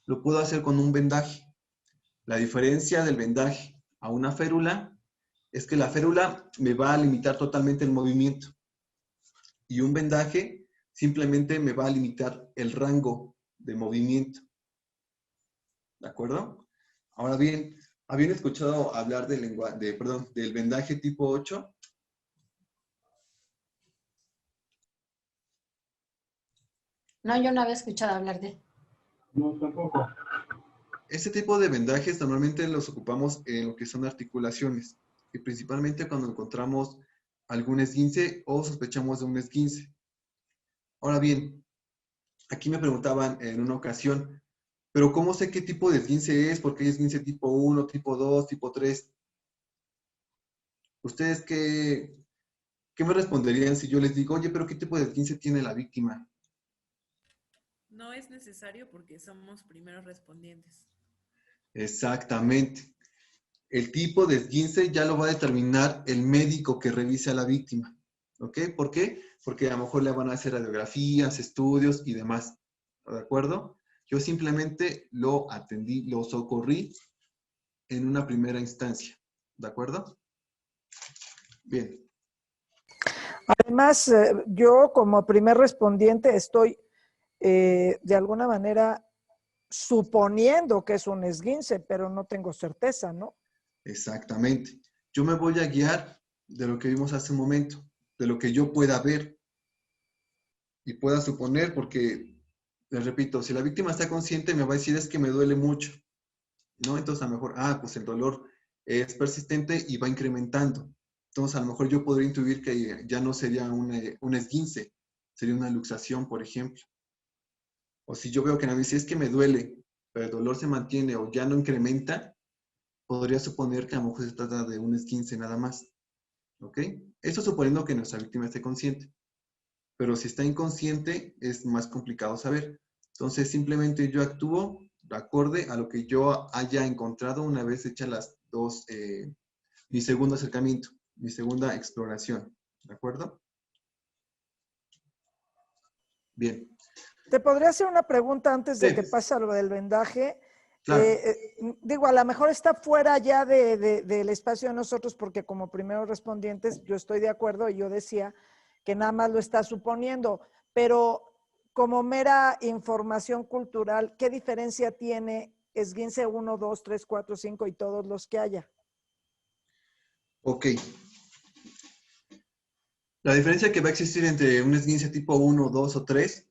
lo puedo hacer con un vendaje. La diferencia del vendaje a una férula es que la férula me va a limitar totalmente el movimiento y un vendaje simplemente me va a limitar el rango de movimiento. ¿De acuerdo? Ahora bien, ¿habían escuchado hablar del vendaje tipo 8? No, yo no había escuchado hablar de. No, tampoco. Este tipo de vendajes normalmente los ocupamos en lo que son articulaciones y principalmente cuando encontramos algún esguince o sospechamos de un esguince. Ahora bien, aquí me preguntaban en una ocasión, ¿pero cómo sé qué tipo de esguince es? Porque hay esguince tipo 1, tipo 2, tipo 3. ¿Ustedes qué me responderían si yo les digo, oye, pero qué tipo de esguince tiene la víctima? No es necesario porque somos primeros respondientes. Exactamente. El tipo de esguince ya lo va a determinar el médico que revise a la víctima. ¿Ok? ¿Por qué? Porque a lo mejor le van a hacer radiografías, estudios y demás. ¿De acuerdo? Yo simplemente lo atendí, lo socorrí en una primera instancia. ¿De acuerdo? Bien. Además, yo como primer respondiente estoy de alguna manera suponiendo que es un esguince, pero no tengo certeza, ¿no? Exactamente. Yo me voy a guiar de lo que vimos hace un momento, de lo que yo pueda ver y pueda suponer, porque, les repito, si la víctima está consciente me va a decir es que me duele mucho, ¿no? Entonces a lo mejor, pues el dolor es persistente y va incrementando. Entonces a lo mejor yo podría intuir que ya no sería un esguince, sería una luxación, por ejemplo. O si yo veo que me dice es que me duele, pero el dolor se mantiene o ya no incrementa, podría suponer que a lo mejor se trata de un esguince nada más. ¿Ok? Eso suponiendo que nuestra víctima esté consciente. pero si está inconsciente es más complicado saber. Entonces simplemente yo actúo de acorde a lo que yo haya encontrado una vez hechas las dos, mi segundo acercamiento, mi segunda exploración, ¿de acuerdo? Bien. ¿Te podría hacer una pregunta antes de Sí. que pase a lo del vendaje? Claro. Digo, a lo mejor está fuera ya del espacio de nosotros, porque como primeros respondientes yo estoy de acuerdo y yo decía que nada más lo está suponiendo, pero como mera información cultural, ¿qué diferencia tiene esguince 1, 2, 3, 4, 5 y todos los que haya? Ok. La diferencia que va a existir entre un esguince tipo 1, 2 o 3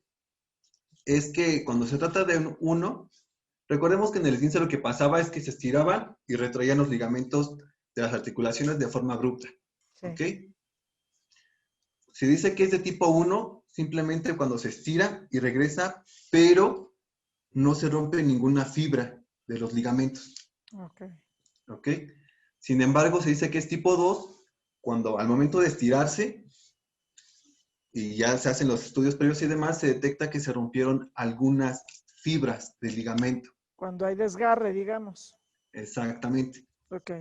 es que cuando se trata de un 1, recordemos que en el esguince lo que pasaba es que se estiraban y retraían los ligamentos de las articulaciones de forma abrupta. Sí. ¿Ok? Se dice que es de tipo 1 simplemente cuando se estira y regresa, pero no se rompe ninguna fibra de los ligamentos. Ok. ¿Ok? Sin embargo, se dice que es tipo 2 cuando al momento de estirarse y ya se hacen los estudios previos y demás, se detecta que se rompieron algunas fibras del ligamento. Cuando hay desgarre, digamos. Exactamente. Ok.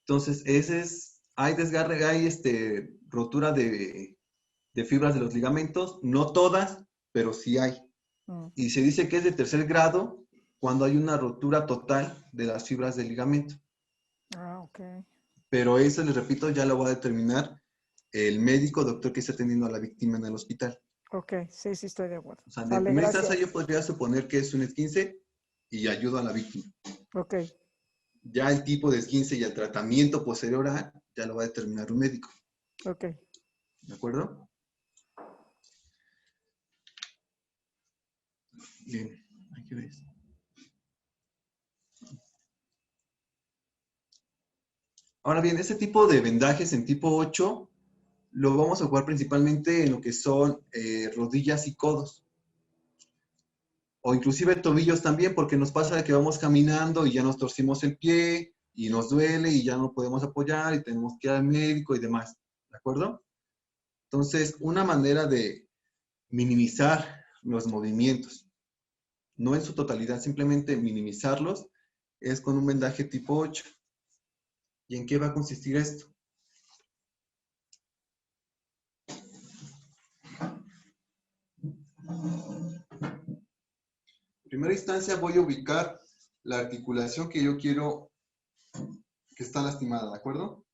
Entonces, hay desgarre, hay rotura de fibras de los ligamentos, no todas, pero sí hay. Y se dice que es de tercer grado cuando hay una rotura total de las fibras del ligamento. Ah, ok. Pero eso, les repito, ya lo va a determinar el médico, doctor que está atendiendo a la víctima en el hospital. Ok, sí, sí estoy de acuerdo. O sea, de Vale, primera gracias. instancia yo podría suponer que es un esguince y ayudo a la víctima. Ok. Ya el tipo de esguince y el tratamiento posterior a, ya lo va a determinar un médico. Ok. ¿De acuerdo? Bien, aquí ves. Ahora bien, este tipo de vendajes en tipo 8 lo vamos a ocupar principalmente en lo que son rodillas y codos. O inclusive tobillos también, porque nos pasa que vamos caminando y ya nos torcimos el pie y nos duele y ya no podemos apoyar y tenemos que ir al médico y demás. ¿De acuerdo? Entonces, una manera de minimizar los movimientos, no en su totalidad, simplemente minimizarlos, es con un vendaje tipo 8. ¿Y en qué va a consistir esto? En primera instancia voy a ubicar la articulación que yo quiero que está lastimada, ¿de acuerdo?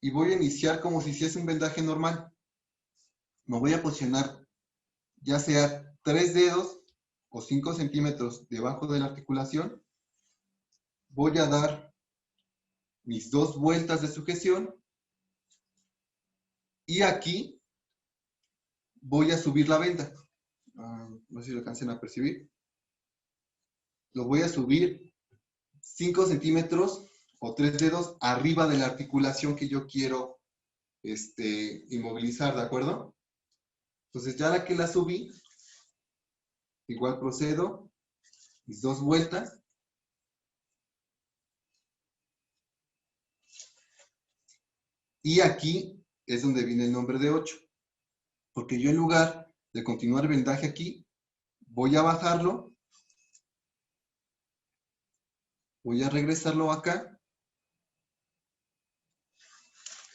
Y voy a iniciar como si hiciese un vendaje normal. Me voy a posicionar ya sea 3 dedos o 5 centímetros debajo de la articulación. Voy a dar mis 2 vueltas de sujeción. Y aquí voy a subir la venda. No sé si lo alcancen a percibir. Lo voy a subir 5 centímetros o 3 dedos arriba de la articulación que yo quiero inmovilizar, ¿de acuerdo? Entonces ya que la subí, igual procedo, mis 2 vueltas. Y aquí es donde viene el nombre de 8. Porque yo en lugar de continuar el vendaje aquí, voy a bajarlo, voy a regresarlo acá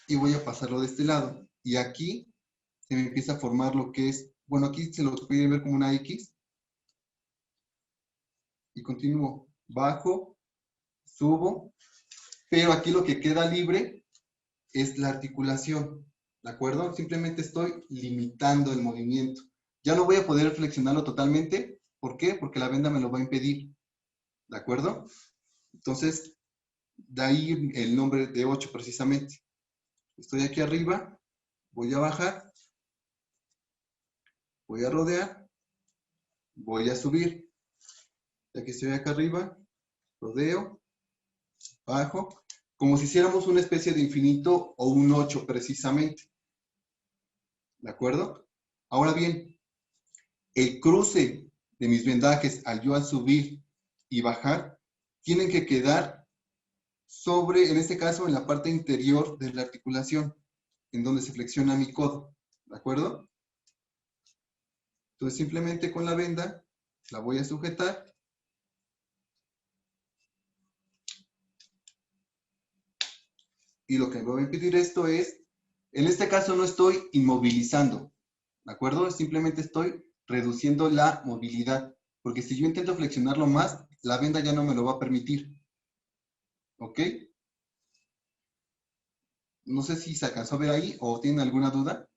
y voy a pasarlo de este lado. Y aquí se me empieza a formar lo que es, bueno, aquí se lo puede ver como una X. Y continúo, bajo, subo, pero aquí lo que queda libre es la articulación, ¿de acuerdo? Simplemente estoy limitando el movimiento. Ya no voy a poder flexionarlo totalmente. ¿Por qué? Porque la venda me lo va a impedir, ¿de acuerdo? Entonces, de ahí el nombre de 8 precisamente. Estoy aquí arriba, voy a bajar, voy a rodear, voy a subir. Ya que estoy acá arriba, rodeo, bajo, como si hiciéramos una especie de infinito o un 8 precisamente. ¿De acuerdo? Ahora bien, el cruce de mis vendajes al yo subir y bajar, tienen que quedar sobre, en este caso, en la parte interior de la articulación, en donde se flexiona mi codo. ¿De acuerdo? Entonces simplemente con la venda la voy a sujetar. Y lo que me va a impedir esto es, en este caso no estoy inmovilizando, ¿de acuerdo? Simplemente estoy reduciendo la movilidad, porque si yo intento flexionarlo más, la venda ya no me lo va a permitir. ¿Ok? No sé si se alcanzó a ver ahí o tienen alguna duda.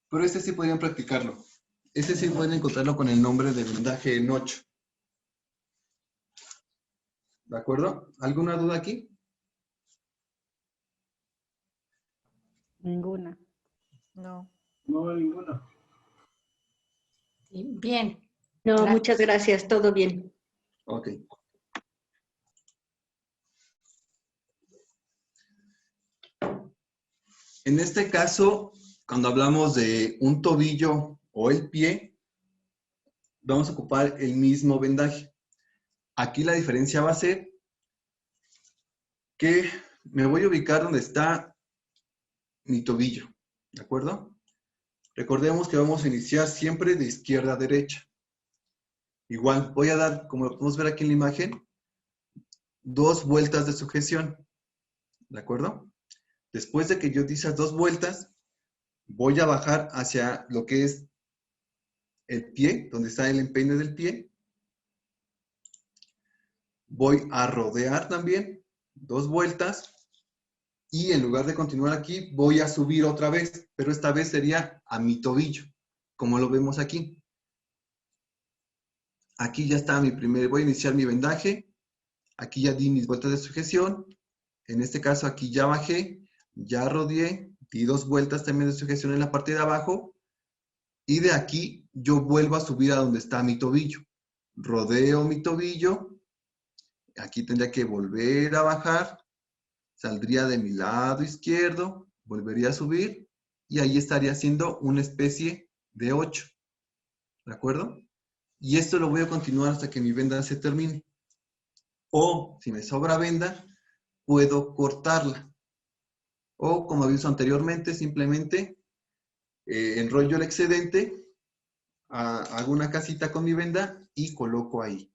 Pero este sí podrían practicarlo. Este sí pueden encontrarlo con el nombre de vendaje en 8. ¿De acuerdo? ¿Alguna duda aquí? Ninguna. No. No, ninguna. Bien. No, Gracias. muchas gracias, todo bien. Ok. En este caso, cuando hablamos de un tobillo o el pie, vamos a ocupar el mismo vendaje. Aquí la diferencia va a ser que me voy a ubicar donde está mi tobillo, ¿de acuerdo? Recordemos que vamos a iniciar siempre de izquierda a derecha. Igual, voy a dar, como lo podemos ver aquí en la imagen, 2 vueltas de sujeción, ¿de acuerdo? Después de que yo di esas 2 vueltas, voy a bajar hacia lo que es el pie, donde está el empeine del pie. Voy a rodear también 2 vueltas. Y en lugar de continuar aquí, voy a subir otra vez, pero esta vez sería a mi tobillo, como lo vemos aquí. Aquí ya está mi primer, voy a iniciar mi vendaje. Aquí ya di mis vueltas de sujeción. En este caso aquí ya bajé, ya rodeé, di 2 vueltas también de sujeción en la parte de abajo. Y de aquí yo vuelvo a subir a donde está mi tobillo. Rodeo mi tobillo. Aquí tendría que volver a bajar. Saldría de mi lado izquierdo, volvería a subir y ahí estaría haciendo una especie de 8. ¿De acuerdo? Y esto lo voy a continuar hasta que mi venda se termine. O, si me sobra venda, puedo cortarla. O, como aviso anteriormente, simplemente enrollo el excedente, hago una casita con mi venda y coloco ahí.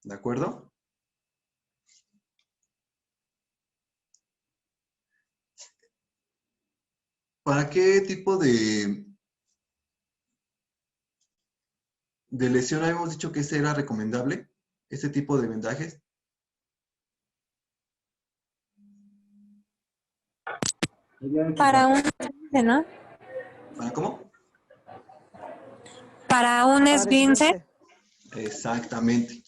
¿De acuerdo? ¿Para qué tipo de lesión habíamos dicho que ese era recomendable? ¿Este tipo de vendajes? Para un esguince, ¿no? ¿Para cómo? Para un esguince. Exactamente.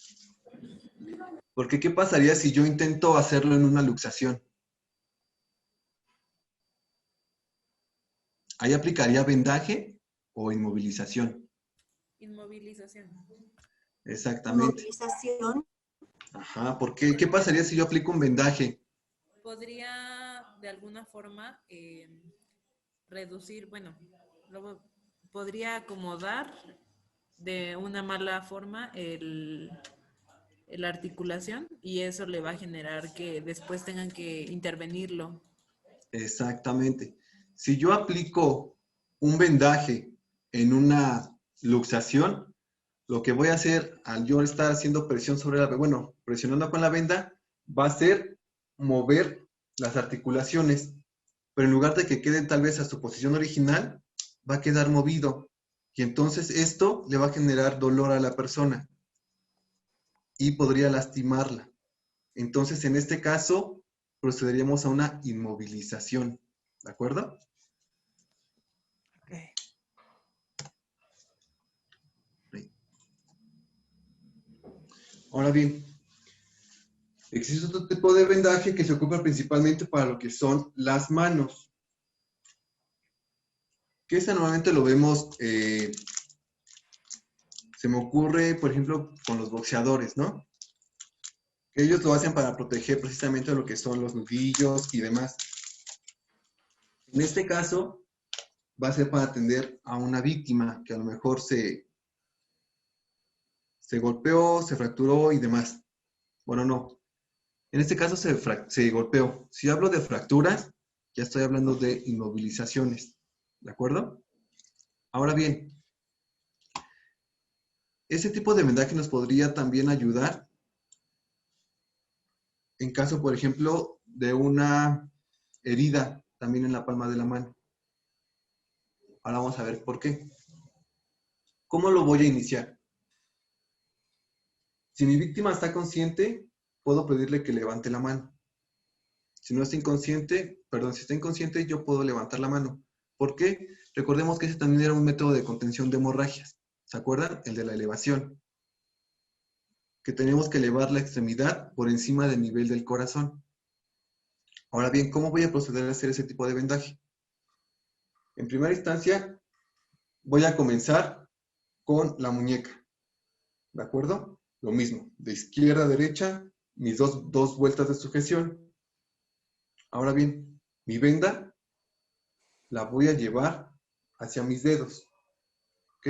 Porque ¿qué pasaría si yo intento hacerlo en una luxación? ¿Ahí aplicaría vendaje o inmovilización? Inmovilización. Exactamente. Inmovilización. Ajá, ¿por qué? ¿Qué pasaría si yo aplico un vendaje? Podría de alguna forma reducir, bueno, luego podría acomodar de una mala forma la articulación y eso le va a generar que después tengan que intervenirlo. Exactamente. Si yo aplico un vendaje en una luxación, lo que voy a hacer al yo estar haciendo presión sobre la, bueno, presionando con la venda, va a ser mover las articulaciones, pero en lugar de que queden tal vez a su posición original, va a quedar movido. Y entonces esto le va a generar dolor a la persona y podría lastimarla. Entonces, en este caso, procederíamos a una inmovilización. ¿De acuerdo? Okay. Ahora bien, existe otro tipo de vendaje que se ocupa principalmente para lo que son las manos. Que ese normalmente lo vemos, se me ocurre, por ejemplo, con los boxeadores, ¿no? Que ellos lo hacen para proteger precisamente lo que son los nudillos y demás. En este caso, va a ser para atender a una víctima que a lo mejor se golpeó, se fracturó y demás. Bueno, no. En este caso se golpeó. Si hablo de fracturas, ya estoy hablando de inmovilizaciones. ¿De acuerdo? Ahora bien, ese tipo de vendaje nos podría también ayudar en caso, por ejemplo, de una herida también en la palma de la mano. Ahora vamos a ver por qué. ¿Cómo lo voy a iniciar? Si mi víctima está consciente, puedo pedirle que levante la mano. Si no está inconsciente, perdón, si está inconsciente, yo puedo levantar la mano. ¿Por qué? Recordemos que ese también era un método de contención de hemorragias. ¿Se acuerdan? El de la elevación. Que tenemos que elevar la extremidad por encima del nivel del corazón. Ahora bien, ¿cómo voy a proceder a hacer ese tipo de vendaje? En primera instancia, voy a comenzar con la muñeca. ¿De acuerdo? Lo mismo, de izquierda a derecha, mis dos vueltas de sujeción. Ahora bien, mi venda la voy a llevar hacia mis dedos. ¿Ok?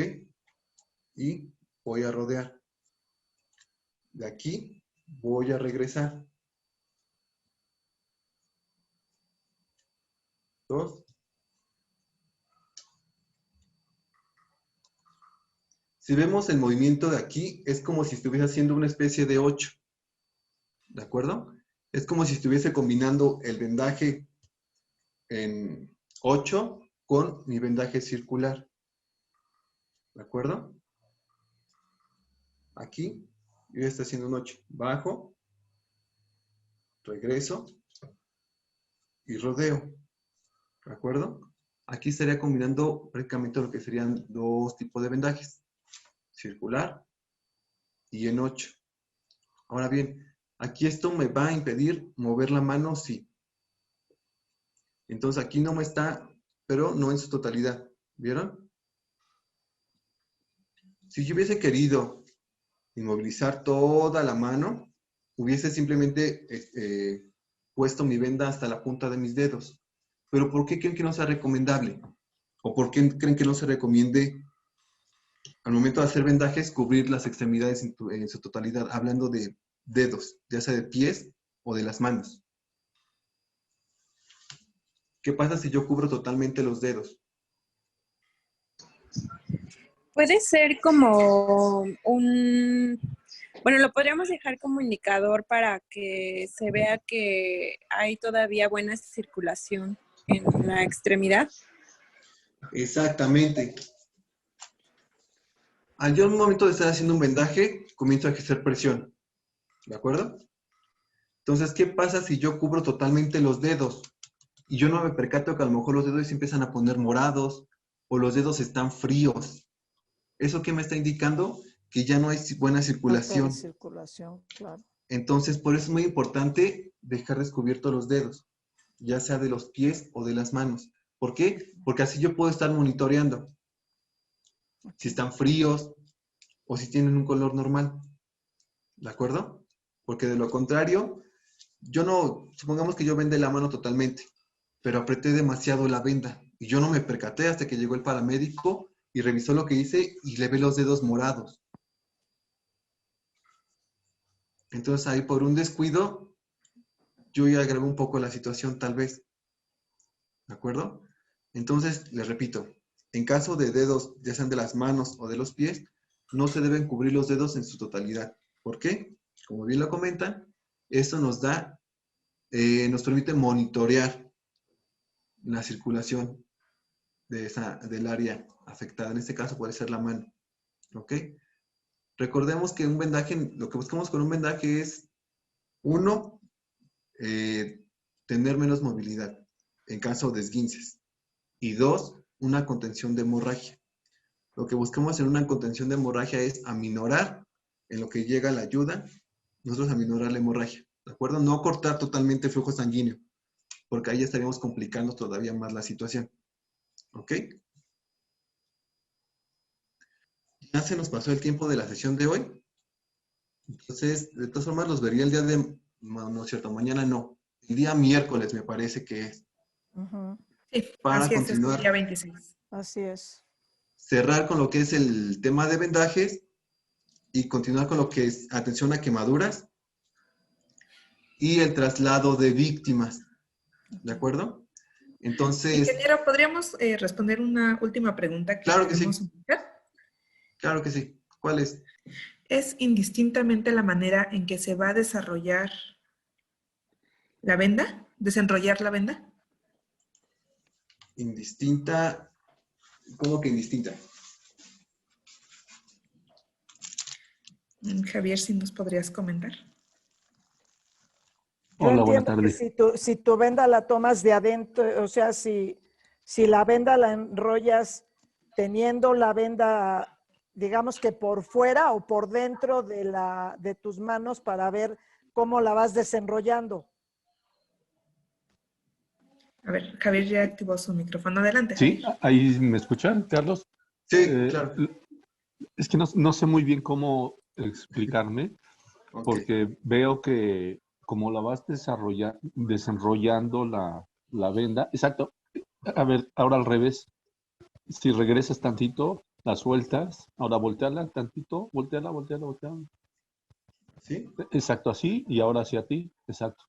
Y voy a rodear. De aquí voy a regresar. 2. Si vemos el movimiento de aquí, es como si estuviese haciendo una especie de 8. ¿De acuerdo? Es como si estuviese combinando el vendaje en 8 con mi vendaje circular. ¿De acuerdo? Aquí, yo ya estoy haciendo un 8. Bajo, regreso y rodeo. ¿De acuerdo? Aquí estaría combinando prácticamente lo que serían dos tipos de vendajes. Circular y en 8. Ahora bien, aquí esto me va a impedir mover la mano, sí. Entonces aquí no me está, pero no en su totalidad. ¿Vieron? Si yo hubiese querido inmovilizar toda la mano, hubiese simplemente puesto mi venda hasta la punta de mis dedos. ¿Pero por qué creen que no sea recomendable? ¿O por qué creen que no se recomiende al momento de hacer vendajes cubrir las extremidades en su totalidad? Hablando de dedos, ya sea de pies o de las manos. ¿Qué pasa si yo cubro totalmente los dedos? Puede ser como un... Bueno, lo podríamos dejar como indicador para que se vea que hay todavía buena circulación en la extremidad. Exactamente. Al yo en un momento de estar haciendo un vendaje, comienzo a ejercer presión. ¿De acuerdo? Entonces, ¿qué pasa si yo cubro totalmente los dedos? Y yo no me percato que a lo mejor los dedos se empiezan a poner morados o los dedos están fríos. ¿Eso qué me está indicando? Que ya no hay buena circulación. Circulación, claro. Entonces, por eso es muy importante dejar descubiertos los dedos, ya sea de los pies o de las manos. ¿Por qué? Porque así yo puedo estar monitoreando si están fríos o si tienen un color normal. ¿De acuerdo? Porque de lo contrario, yo no, supongamos que yo vendé la mano totalmente, pero apreté demasiado la venda y yo no me percaté hasta que llegó el paramédico y revisó lo que hice y le ve los dedos morados. Entonces ahí por un descuido, yo ya agravé un poco la situación tal vez. ¿De acuerdo? Entonces, les repito, en caso de dedos, ya sean de las manos o de los pies, no se deben cubrir los dedos en su totalidad. ¿Por qué? Como bien lo comentan, esto nos da, nos permite monitorear la circulación del área afectada. En este caso puede ser la mano. ¿Ok? Recordemos que un vendaje, lo que buscamos con un vendaje es, uno, tener menos movilidad en caso de esguinces. Y dos, una contención de hemorragia. Lo que buscamos en una contención de hemorragia es aminorar, en lo que llega la ayuda, nosotros aminorar la hemorragia. ¿De acuerdo? No cortar totalmente el flujo sanguíneo, porque ahí estaríamos complicando todavía más la situación. ¿Ok? Ya se nos pasó el tiempo de la sesión de hoy. Entonces, de todas formas, los vería el día de... No es cierto, mañana no. El día miércoles me parece que es. Sí, para así continuar. Es el día 26. Así es. Cerrar con lo que es el tema de vendajes y continuar con lo que es atención a quemaduras y el traslado de víctimas. ¿De acuerdo? Entonces... Ingeniero, ¿podríamos responder una última pregunta? Claro que sí. Ubicar? Claro que sí. ¿Cuál es? ¿Es indistintamente la manera en que se va a desarrollar la venda? ¿Desenrollar la venda? Indistinta. ¿Cómo que indistinta? Javier, si nos podrías comentar. Yo Hola, buenas entiendo que tardes. si tu venda la tomas de adentro, o sea, si la venda la enrollas teniendo la venda, digamos que por fuera o por dentro de tus manos para ver cómo la vas desenrollando. A ver, Javier ya activó su micrófono. Adelante, Sí, Javier. ahí me escuchan, Carlos. Sí, claro. Es que no sé muy bien cómo explicarme, porque veo que como la vas desenrollando la venda, exacto. A ver, ahora al revés. Si regresas tantito, la sueltas, ahora volteala tantito, volteala. ¿Sí? Exacto, así, y ahora hacia ti, exacto.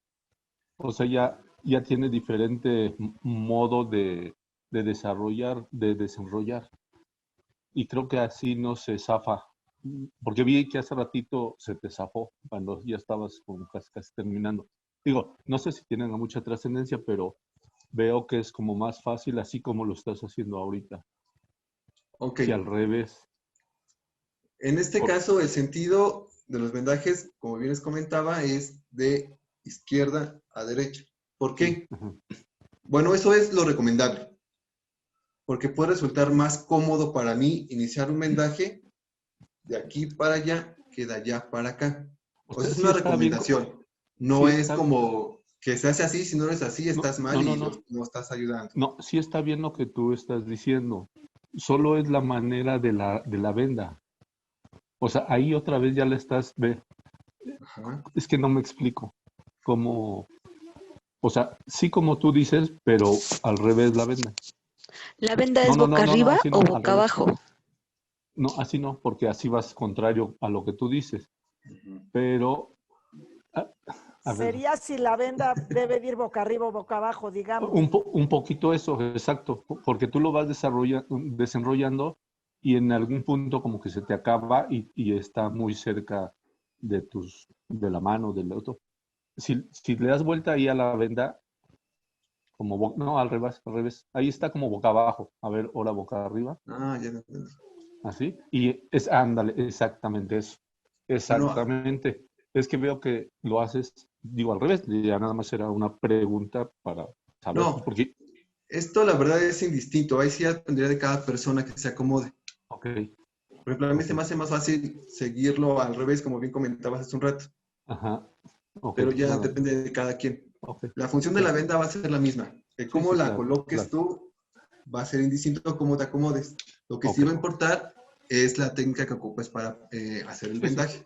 O sea, ya tiene diferente modo de desenrollar. Y creo que así no se zafa. Porque vi que hace ratito se te zafó cuando ya estabas como casi terminando. Digo, no sé si tienen mucha trascendencia, pero veo que es como más fácil así como lo estás haciendo ahorita. Ok. Que al revés. En este caso, el sentido de los vendajes, como bien les comentaba, es de izquierda a derecha. ¿Por qué? Bueno, eso es lo recomendable. Porque puede resultar más cómodo para mí iniciar un vendaje de aquí para allá que de allá para acá. O sea, es una recomendación. No es como que se hace así, si no es así, estás mal y no estás ayudando. No, sí está bien lo que tú estás diciendo. Solo es la manera de la venda. O sea, ahí otra vez ya la estás... Es que no me explico. Como... O sea, sí como tú dices, pero al revés la venda. ¿La venda es boca arriba o boca abajo? No, así no, porque así vas contrario a lo que tú dices. Pero... a ver. Sería si la venda debe ir boca arriba o boca abajo, digamos. Un poquito eso, exacto. Porque tú lo vas desenrollando y en algún punto como que se te acaba y está muy cerca de la mano del otro. Si le das vuelta ahí a la venda, como no, al revés. Ahí está como boca abajo. A ver, ahora boca arriba. Ah, ya lo entiendo. Así. Y ándale, exactamente eso. Exactamente. Es que veo que lo haces, digo, al revés. Ya nada más era una pregunta para saber. No, porque esto la verdad es indistinto. Ahí sí dependería de cada persona que se acomode. Ok. Por ejemplo, a mí se me hace más fácil seguirlo al revés, como bien comentabas hace un rato. Ajá. Okay, pero ya claro. depende de cada quien. Okay. La función de la venda va a ser la misma. Cómo la coloques tú va a ser indistinto cómo te acomodes. Lo que sí va a importar es la técnica que ocupes para hacer el vendaje.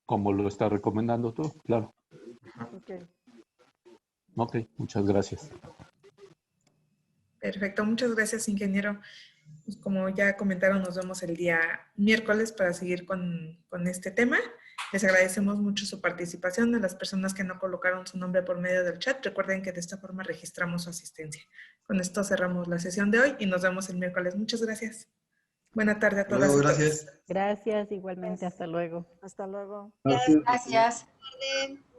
Como lo está recomendando tú, claro. Ok, muchas gracias. Perfecto, muchas gracias, ingeniero. Pues como ya comentaron, nos vemos el día miércoles para seguir con este tema. Les agradecemos mucho su participación. A las personas que no colocaron su nombre por medio del chat, recuerden que de esta forma registramos su asistencia. Con esto cerramos la sesión de hoy y nos vemos el miércoles. Muchas gracias. Buena tarde a todas y todos. Gracias. Gracias, igualmente. Hasta luego. Hasta luego. Gracias. Buenas tardes.